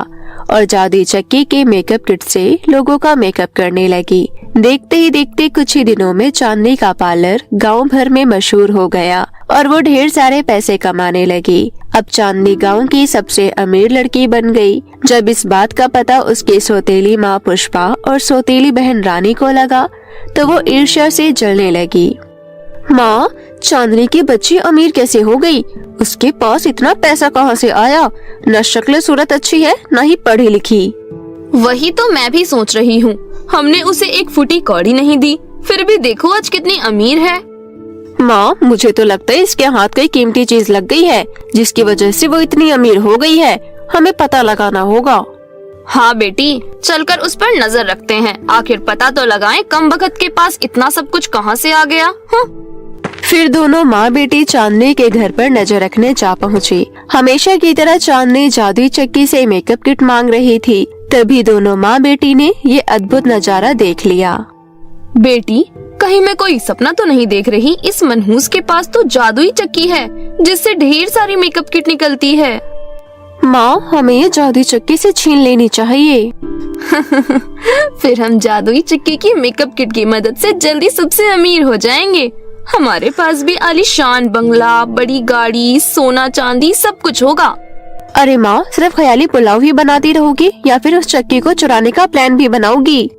और जादुई चक्की के मेकअप किट से लोगों का मेकअप करने लगी। देखते ही देखते कुछ ही दिनों में चांदनी का पार्लर गांव भर में मशहूर हो गया और वो ढेर सारे पैसे कमाने लगी। अब चांदनी गांव की सबसे अमीर लड़की बन गई। जब इस बात का पता उसकी सौतेली माँ पुष्पा और सौतेली बहन रानी को लगा, तो वो ईर्ष्या से जलने लगी। माँ, चांदनी की बच्ची अमीर कैसे हो गई? उसके पास इतना पैसा कहाँ से आया? न शक्ल सूरत अच्छी है, न ही पढ़ी लिखी। वही तो मैं भी सोच रही हूँ। हमने उसे एक फुटी कौड़ी नहीं दी, फिर भी देखो आज कितनी अमीर है। माँ, मुझे तो लगता है इसके हाथ कोई कीमती चीज लग गई है, जिसकी वजह से वो इतनी अमीर हो गई है। हमें पता लगाना होगा। हाँ बेटी, चलकर उस पर नजर रखते हैं। आखिर पता तो लगाएं कम बखत के पास इतना सब कुछ कहाँ से आ गया। फिर दोनों माँ बेटी चांदनी के घर पर नजर रखने जा पहुँची। हमेशा की तरह चांदनी जादुई चक्की से मेकअप किट मांग रही थी। तभी दोनों माँ बेटी ने ये अद्भुत नजारा देख लिया। बेटी, कहीं मैं कोई सपना तो नहीं देख रही? इस मनहूस के पास तो जादुई चक्की है जिससे ढेर सारी मेकअप किट निकलती है। माँ, हमें ये जादुई चक्की से छीन लेनी चाहिए। फिर हम जादुई चक्की की मेकअप किट की मदद से जल्दी सबसे अमीर हो जाएंगे। हमारे पास भी आलीशान बंगला, बड़ी गाड़ी, सोना चांदी सब कुछ होगा। अरे माँ, सिर्फ ख्याली पुलाव ही बनाती रहोगी या फिर उस चक्की को चुराने का प्लान भी बनाओगी?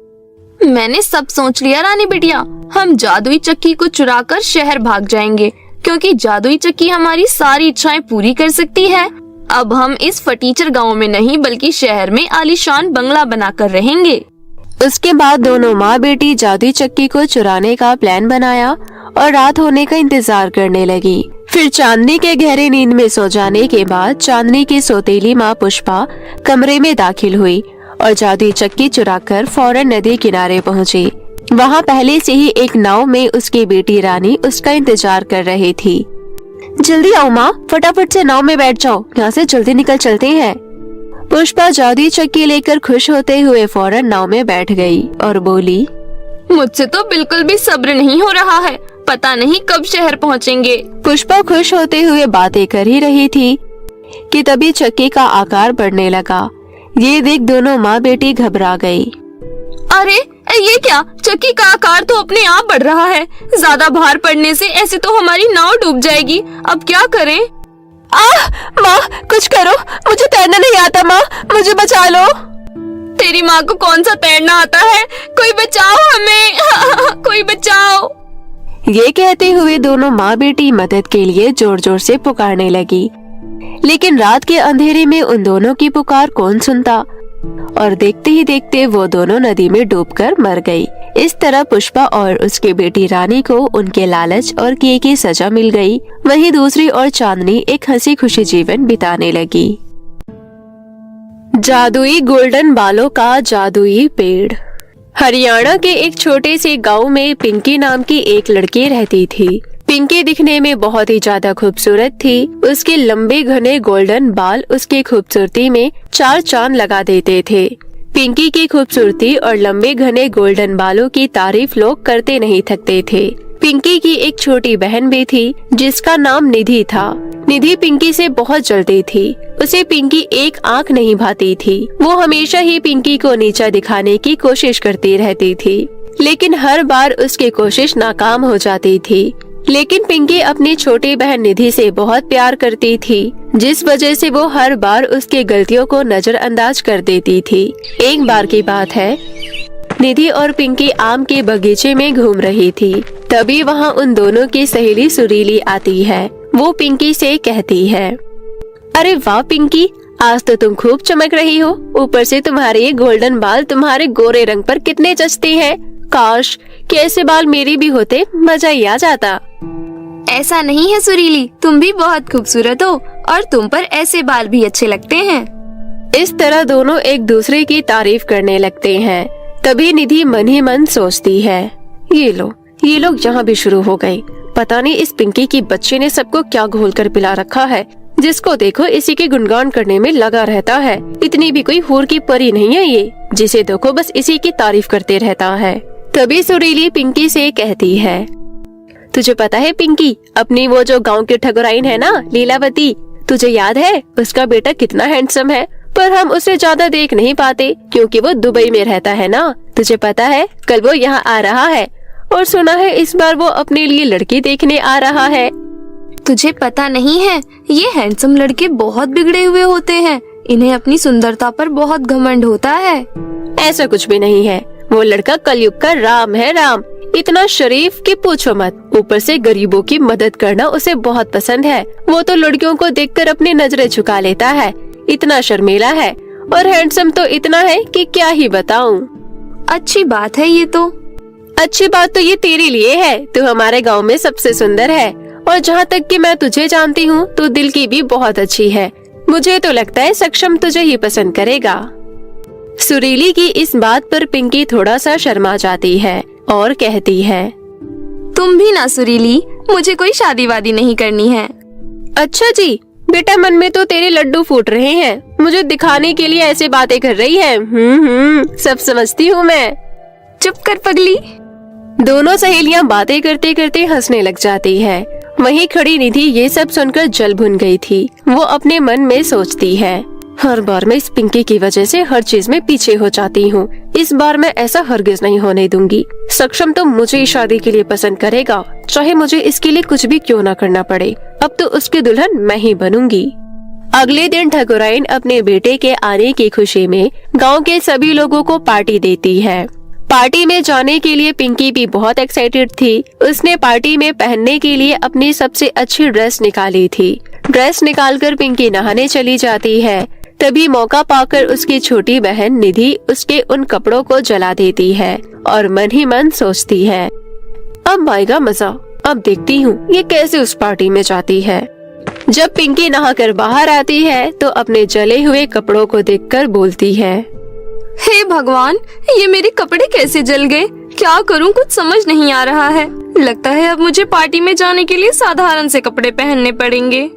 मैंने सब सोच लिया रानी बिटिया। हम जादुई चक्की को चुराकर शहर भाग जाएंगे, क्योंकि जादुई चक्की हमारी सारी इच्छाएं पूरी कर सकती है। अब हम इस फटीचर गांव में नहीं बल्कि शहर में आलीशान बंगला बनाकर रहेंगे। उसके बाद दोनों माँ बेटी जादुई चक्की को चुराने का प्लान बनाया और रात होने का इंतजार करने लगी। फिर चांदनी के गहरे नींद में सो जाने के बाद चांदनी की सौतेली माँ पुष्पा कमरे में दाखिल हुई और जादुई चक्की चुराकर फौरन नदी किनारे पहुँची। वहाँ पहले से ही एक नाव में उसकी बेटी रानी उसका इंतजार कर रही थी। जल्दी आओ माँ, फटाफट से नाव में बैठ जाओ, यहाँ से जल्दी निकल चलते हैं। पुष्पा जादुई चक्की लेकर खुश होते हुए फौरन नाव में बैठ गई और बोली, मुझसे तो बिल्कुल भी सब्र नहीं हो रहा है। पता नहीं कब शहर पहुँचेंगे। पुष्पा खुश होते हुए बातें कर ही रही थी कि तभी चक्की का आकार बढ़ने लगा। ये देख दोनों माँ बेटी घबरा गई। अरे ये क्या? चक्की का आकार तो अपने आप बढ़ रहा है। ज्यादा भार पड़ने से ऐसे तो हमारी नाव डूब जाएगी। अब क्या करें? माँ, कुछ करो, मुझे तैरना नहीं आता। माँ, मुझे बचा लो। तेरी माँ को कौन सा तैरना आता है? कोई बचाओ हमें। कोई बचाओ। ये कहते हुए दोनों माँ बेटी मदद के लिए जोर जोर से पुकारने लगी, लेकिन रात के अंधेरे में उन दोनों की पुकार कौन सुनता और देखते ही देखते वो दोनों नदी में डूबकर मर गई। इस तरह पुष्पा और उसकी बेटी रानी को उनके लालच और किए की सजा मिल गई। वहीं दूसरी ओर चांदनी एक हंसी खुशी जीवन बिताने लगी। जादुई गोल्डन बालों का जादुई पेड़। हरियाणा के एक छोटे से गांव में पिंकी नाम की एक लड़की रहती थी। पिंकी दिखने में बहुत ही ज्यादा खूबसूरत थी। उसके लंबे घने गोल्डन बाल उसकी खूबसूरती में चार चांद लगा देते थे। पिंकी की खूबसूरती और लंबे घने गोल्डन बालों की तारीफ लोग करते नहीं थकते थे। पिंकी की एक छोटी बहन भी थी जिसका नाम निधि था। निधि पिंकी से बहुत जलती थी। उसे पिंकी एक आंख नहीं भाती थी। वो हमेशा ही पिंकी को नीचा दिखाने की कोशिश करती रहती थी, लेकिन हर बार उसकी कोशिश नाकाम हो जाती थी। लेकिन पिंकी अपनी छोटी बहन निधि से बहुत प्यार करती थी, जिस वजह से वो हर बार उसकी गलतियों को नजरअंदाज कर देती थी। एक बार की बात है, निधि और पिंकी आम के बगीचे में घूम रही थी। तभी वहाँ उन दोनों की सहेली सुरीली आती है। वो पिंकी से कहती है, अरे वाह पिंकी, आज तो तुम खूब चमक रही हो। ऊपर से तुम्हारे ये गोल्डन बाल तुम्हारे गोरे रंग पर कितने जचते हैं। काश कि ऐसे बाल मेरी भी होते, मजा ही आ जाता। ऐसा नहीं है सुरीली, तुम भी बहुत खूबसूरत हो और तुम पर ऐसे बाल भी अच्छे लगते हैं। इस तरह दोनों एक दूसरे की तारीफ करने लगते हैं। तभी निधि मन ही मन सोचती है, ये लोग यहाँ भी शुरू हो गए। पता नहीं इस पिंकी की बच्चे ने सबको क्या घोल कर पिला रखा है। जिसको देखो इसी के गुणगान करने में लगा रहता है। इतनी भी कोई हूर की परी नहीं है ये, जिसे देखो बस इसी की तारीफ करते रहता है। तभी सुरीली पिंकी से कहती है, तुझे पता है पिंकी, अपनी वो जो गांव की ठकुराइन है ना, लीलावती, तुझे याद है उसका बेटा कितना हैंडसम है, पर हम उसे ज्यादा देख नहीं पाते क्योंकि वो दुबई में रहता है ना। तुझे पता है कल वो यहाँ आ रहा है और सुना है इस बार वो अपने लिए लड़की देखने आ रहा है। तुझे पता नहीं है, ये हैंडसम लड़के बहुत बिगड़े हुए होते हैं। इन्हें अपनी सुंदरता पर बहुत घमंड होता है। ऐसा कुछ भी नहीं है, वो लड़का कलयुग का राम है, राम। इतना शरीफ कि पूछो मत। ऊपर से गरीबों की मदद करना उसे बहुत पसंद है। वो तो लड़कियों को देखकर अपनी नजरें झुका लेता है। इतना शर्मीला है और हैंडसम तो इतना है कि क्या ही बताऊं। अच्छी बात है ये तो। अच्छी बात तो ये तेरे लिए है। तू हमारे गांव में सबसे सुंदर है और जहाँ तक कि मैं तुझे जानती हूँ तो दिल की भी बहुत अच्छी है। मुझे तो लगता है सक्षम तुझे ही पसंद करेगा। सुरीली की इस बात पर पिंकी थोड़ा सा शर्मा जाती है और कहती है, तुम भी ना सुरीली, मुझे कोई शादी वादी नहीं करनी है। अच्छा जी, बेटा मन में तो तेरे लड्डू फूट रहे हैं। मुझे दिखाने के लिए ऐसे बातें कर रही है। सब समझती हूँ मैं। चुप कर पगली। दोनों सहेलियां बातें करते करते हंसने लग जाती है। वहीं खड़ी निधि ये सब सुनकर जल भुन गई थी। वो अपने मन में सोचती है, हर बार मैं इस पिंकी की वजह से हर चीज में पीछे हो जाती हूँ। इस बार मैं ऐसा हरगिज नहीं होने दूंगी। सक्षम तो मुझे ही शादी के लिए पसंद करेगा, चाहे मुझे इसके लिए कुछ भी क्यों ना करना पड़े। अब तो उसकी दुल्हन मैं ही बनूंगी। अगले दिन ठकुराइन अपने बेटे के आने की खुशी में गांव के सभी लोगों को पार्टी देती है। पार्टी में जाने के लिए पिंकी भी बहुत एक्साइटेड थी। उसने पार्टी में पहनने के लिए अपनी सबसे अच्छी ड्रेस निकाली थी। ड्रेस निकालकर पिंकी नहाने चली जाती है। तभी मौका पाकर उसकी छोटी बहन निधि उसके उन कपड़ों को जला देती है और मन ही मन सोचती है, अब आएगा मजा। अब देखती हूँ ये कैसे उस पार्टी में जाती है। जब पिंकी नहाकर बाहर आती है तो अपने जले हुए कपड़ों को देखकर बोलती है, हे भगवान, ये मेरे कपड़े कैसे जल गए? क्या करूं, कुछ समझ नहीं आ रहा है। लगता है अब मुझे पार्टी में जाने के लिए साधारण से कपड़े पहनने पड़ेंगे।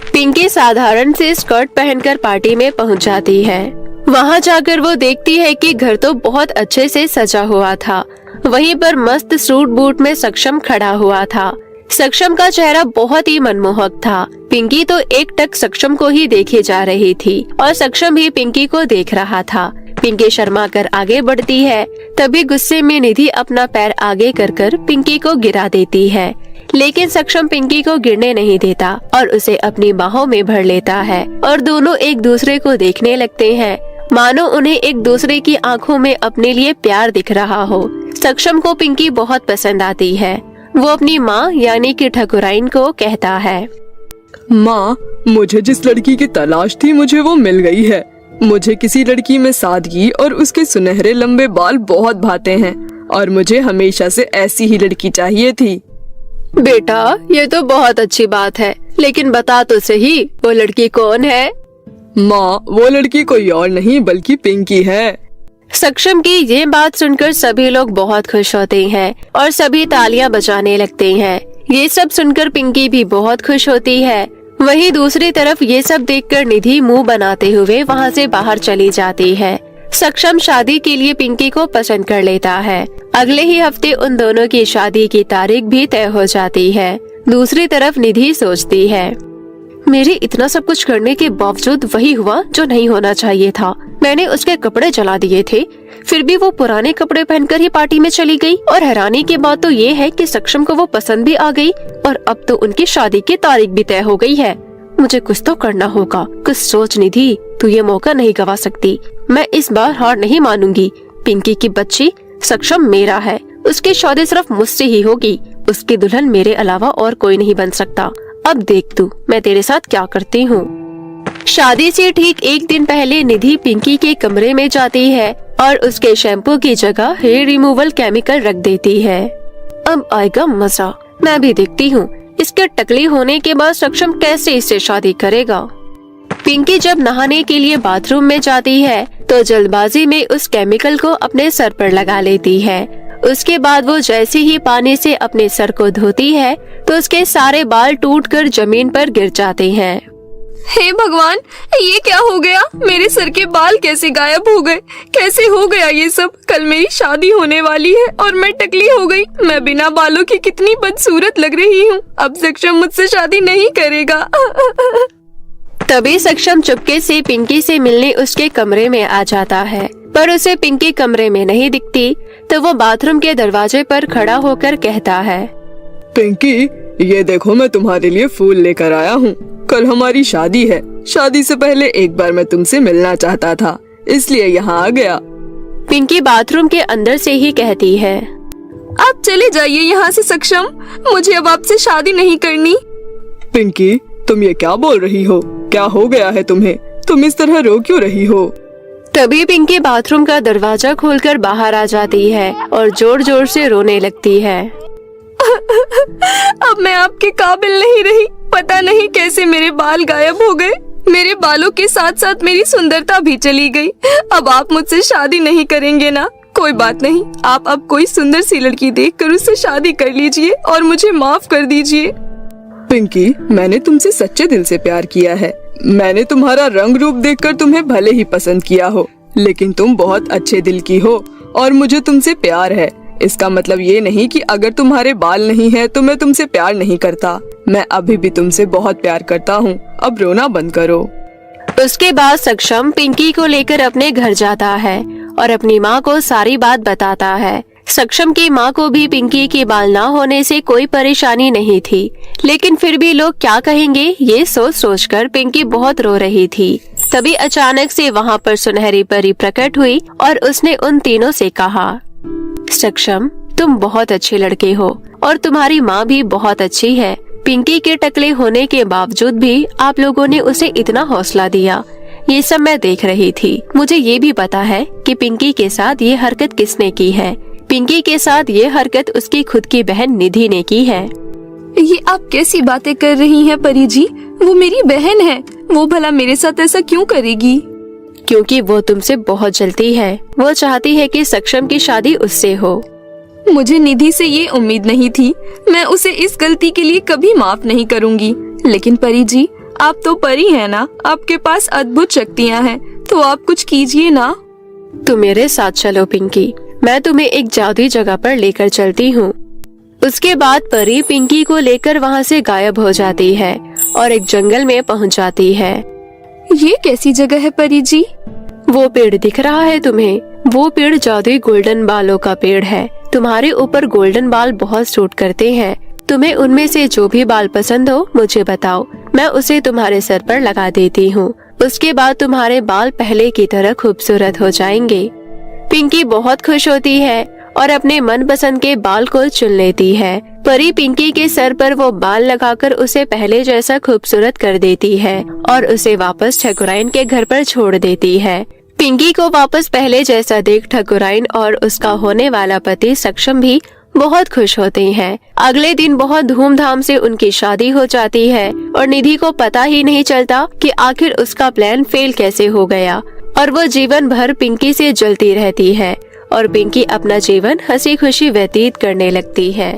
पिंकी साधारण से स्कर्ट पहनकर पार्टी में पहुंच जाती है। वहां जाकर वो देखती है कि घर तो बहुत अच्छे से सजा हुआ था। वहीं पर मस्त सूट बूट में सक्षम खड़ा हुआ था। सक्षम का चेहरा बहुत ही मनमोहक था। पिंकी तो एकटक सक्षम को ही देखे जा रही थी और सक्षम भी पिंकी को देख रहा था। पिंकी शर्मा कर आगे बढ़ती है। तभी गुस्से में निधि अपना पैर आगे कर पिंकी को गिरा देती है, लेकिन सक्षम पिंकी को गिरने नहीं देता और उसे अपनी बाहों में भर लेता है और दोनों एक दूसरे को देखने लगते हैं, मानो उन्हें एक दूसरे की आंखों में अपने लिए प्यार दिख रहा हो। सक्षम को पिंकी बहुत पसंद आती है। वो अपनी माँ यानी कि ठकुराइन को कहता है, माँ, मुझे जिस लड़की की तलाश थी मुझे वो मिल गई है। मुझे किसी लड़की में सादगी और उसके सुनहरे लंबे बाल बहुत भाते हैं और मुझे हमेशा से ऐसी ही लड़की चाहिए थी। बेटा ये तो बहुत अच्छी बात है, लेकिन बता तो सही वो लड़की कौन है? माँ, वो लड़की कोई और नहीं बल्कि पिंकी है। सक्षम की ये बात सुनकर सभी लोग बहुत खुश होते हैं और सभी तालियां बजाने लगते हैं। ये सब सुनकर पिंकी भी बहुत खुश होती है। वहीं दूसरी तरफ ये सब देखकर निधि मुंह बनाते हुए वहाँ से बाहर चली जाती है। सक्षम शादी के लिए पिंकी को पसंद कर लेता है। अगले ही हफ्ते उन दोनों की शादी की तारीख भी तय हो जाती है। दूसरी तरफ निधि सोचती है, मेरे इतना सब कुछ करने के बावजूद वही हुआ जो नहीं होना चाहिए था। मैंने उसके कपड़े जला दिए थे, फिर भी वो पुराने कपड़े पहनकर ही पार्टी में चली गई। और हैरानी की बात तो ये है कि सक्षम को वो पसंद भी आ गई और अब तो उनकी शादी की तारीख भी तय हो गई है। मुझे कुछ तो करना होगा। कुछ सोच निधि, तू ये मौका नहीं गवा सकती। मैं इस बार हार नहीं मानूंगी। पिंकी की बच्ची सक्षम मेरा है। उसकी शादी सिर्फ मुझसे ही होगी। उसकी दुल्हन मेरे अलावा और कोई नहीं बन सकता। अब देख तू मैं तेरे साथ क्या करती हूँ। शादी से ठीक एक दिन पहले निधि पिंकी के कमरे में जाती है और उसके शैम्पू की जगह हेयर रिमूवल केमिकल रख देती है। अब आएगा मजा। मैं भी देखती हूँ इसके टकली होने के बाद सक्षम कैसे इससे शादी करेगा। पिंकी जब नहाने के लिए बाथरूम में जाती है तो जल्दबाजी में उस केमिकल को अपने सर पर लगा लेती है। उसके बाद वो जैसे ही पानी से अपने सर को धोती है तो उसके सारे बाल टूटकर जमीन पर गिर जाते हैं। हे भगवान, ये क्या हो गया? मेरे सर के बाल कैसे गायब हो गए? कैसे हो गया ये सब? कल मेरी शादी होने वाली है और मैं टकली हो गई। मैं बिना बालों की कितनी बदसूरत लग रही हूँ। अब सक्षम मुझसे शादी नहीं करेगा। तभी सक्षम चुपके से पिंकी से मिलने उसके कमरे में आ जाता है, पर उसे पिंकी कमरे में नहीं दिखती। तो वो बाथरूम के दरवाजे पर खड़ा होकर कहता है, पिंकी, ये देखो मैं तुम्हारे लिए फूल लेकर आया हूँ। कल हमारी शादी है। शादी से पहले एक बार मैं तुमसे मिलना चाहता था, इसलिए यहाँ आ गया। पिंकी बाथरूम के अंदर से ही कहती है। आप चले जाइए यहाँ से सक्षम, मुझे अब आपसे शादी नहीं करनी। पिंकी, तुम ये क्या बोल रही हो? क्या हो गया है तुम्हें? तुम इस तरह रो क्यों रही हो? तभी पिंकी बाथरूम का दरवाजा खोलकर बाहर आ जाती है और जोर जोर से रोने लगती है। अब मैं आपके काबिल नहीं रही। पता नहीं कैसे मेरे बाल गायब हो गए। मेरे बालों के साथ साथ मेरी सुंदरता भी चली गई। अब आप मुझसे शादी नहीं करेंगे ना? कोई बात नहीं, आप अब कोई सुंदर सी लड़की देखकर उससे शादी कर लीजिए और मुझे माफ कर दीजिए। पिंकी, मैंने तुमसे सच्चे दिल से प्यार किया है। मैंने तुम्हारा रंग रूप देखकर तुम्हें भले ही पसंद किया हो, लेकिन तुम बहुत अच्छे दिल की हो और मुझे तुमसे प्यार है। इसका मतलब ये नहीं कि अगर तुम्हारे बाल नहीं है तो मैं तुमसे प्यार नहीं करता। मैं अभी भी तुमसे बहुत प्यार करता हूँ। अब रोना बंद करो। उसके बाद सक्षम पिंकी को लेकर अपने घर जाता है और अपनी माँ को सारी बात बताता है। सक्षम की माँ को भी पिंकी के बाल ना होने से कोई परेशानी नहीं थी, लेकिन फिर भी लोग क्या कहेंगे ये सोच सोचकर पिंकी बहुत रो रही थी। तभी अचानक से वहाँ पर सुनहरी परी प्रकट हुई और उसने उन तीनों से कहा, सक्षम, तुम बहुत अच्छे लड़के हो और तुम्हारी माँ भी बहुत अच्छी है। पिंकी के टकले होने के बावजूद भी आप लोगों ने उसे इतना हौसला दिया। ये सब मैं देख रही थी। मुझे ये भी पता है कि पिंकी के साथ ये हरकत किसने की है। पिंकी के साथ ये हरकत उसकी खुद की बहन निधि ने की है। ये आप कैसी बातें कर रही हैं परी जी? वो मेरी बहन है। वो भला मेरे साथ ऐसा क्यों करेगी? क्योंकि वो तुमसे बहुत जलती है। वो चाहती है कि सक्षम की शादी उससे हो। मुझे निधि से ये उम्मीद नहीं थी। मैं उसे इस गलती के लिए कभी माफ नहीं करूंगी। लेकिन परी जी, आप तो परी हैं ना? आपके पास अद्भुत शक्तियाँ हैं, तो आप कुछ कीजिए ना। तुम मेरे साथ चलो पिंकी, मैं तुम्हें एक जादुई जगह पर लेकर चलती हूँ। उसके बाद परी पिंकी को लेकर वहाँ से गायब हो जाती है और एक जंगल में पहुँच जाती है। ये कैसी जगह है परी जी? वो पेड़ दिख रहा है तुम्हें? वो पेड़ जादुई गोल्डन बालों का पेड़ है। तुम्हारे ऊपर गोल्डन बाल बहुत सूट करते हैं। तुम्हें उनमें से जो भी बाल पसंद हो मुझे बताओ, मैं उसे तुम्हारे सर पर लगा देती हूँ। उसके बाद तुम्हारे बाल पहले की तरह खूबसूरत हो जाएंगे। पिंकी बहुत खुश होती है और अपने मनपसंद के बाल को चुन लेती है। परी पिंकी के सर पर वो बाल लगाकर उसे पहले जैसा खूबसूरत कर देती है और उसे वापस ठकुराइन के घर पर छोड़ देती है। पिंकी को वापस पहले जैसा देख ठकुराइन और उसका होने वाला पति सक्षम भी बहुत खुश होते हैं। अगले दिन बहुत धूमधाम से उनकी शादी हो जाती है और निधि को पता ही नहीं चलता कि आखिर उसका प्लान फेल कैसे हो गया और वो जीवन भर पिंकी से जलती रहती है और पिंकी अपना जीवन हंसी खुशी व्यतीत करने लगती है।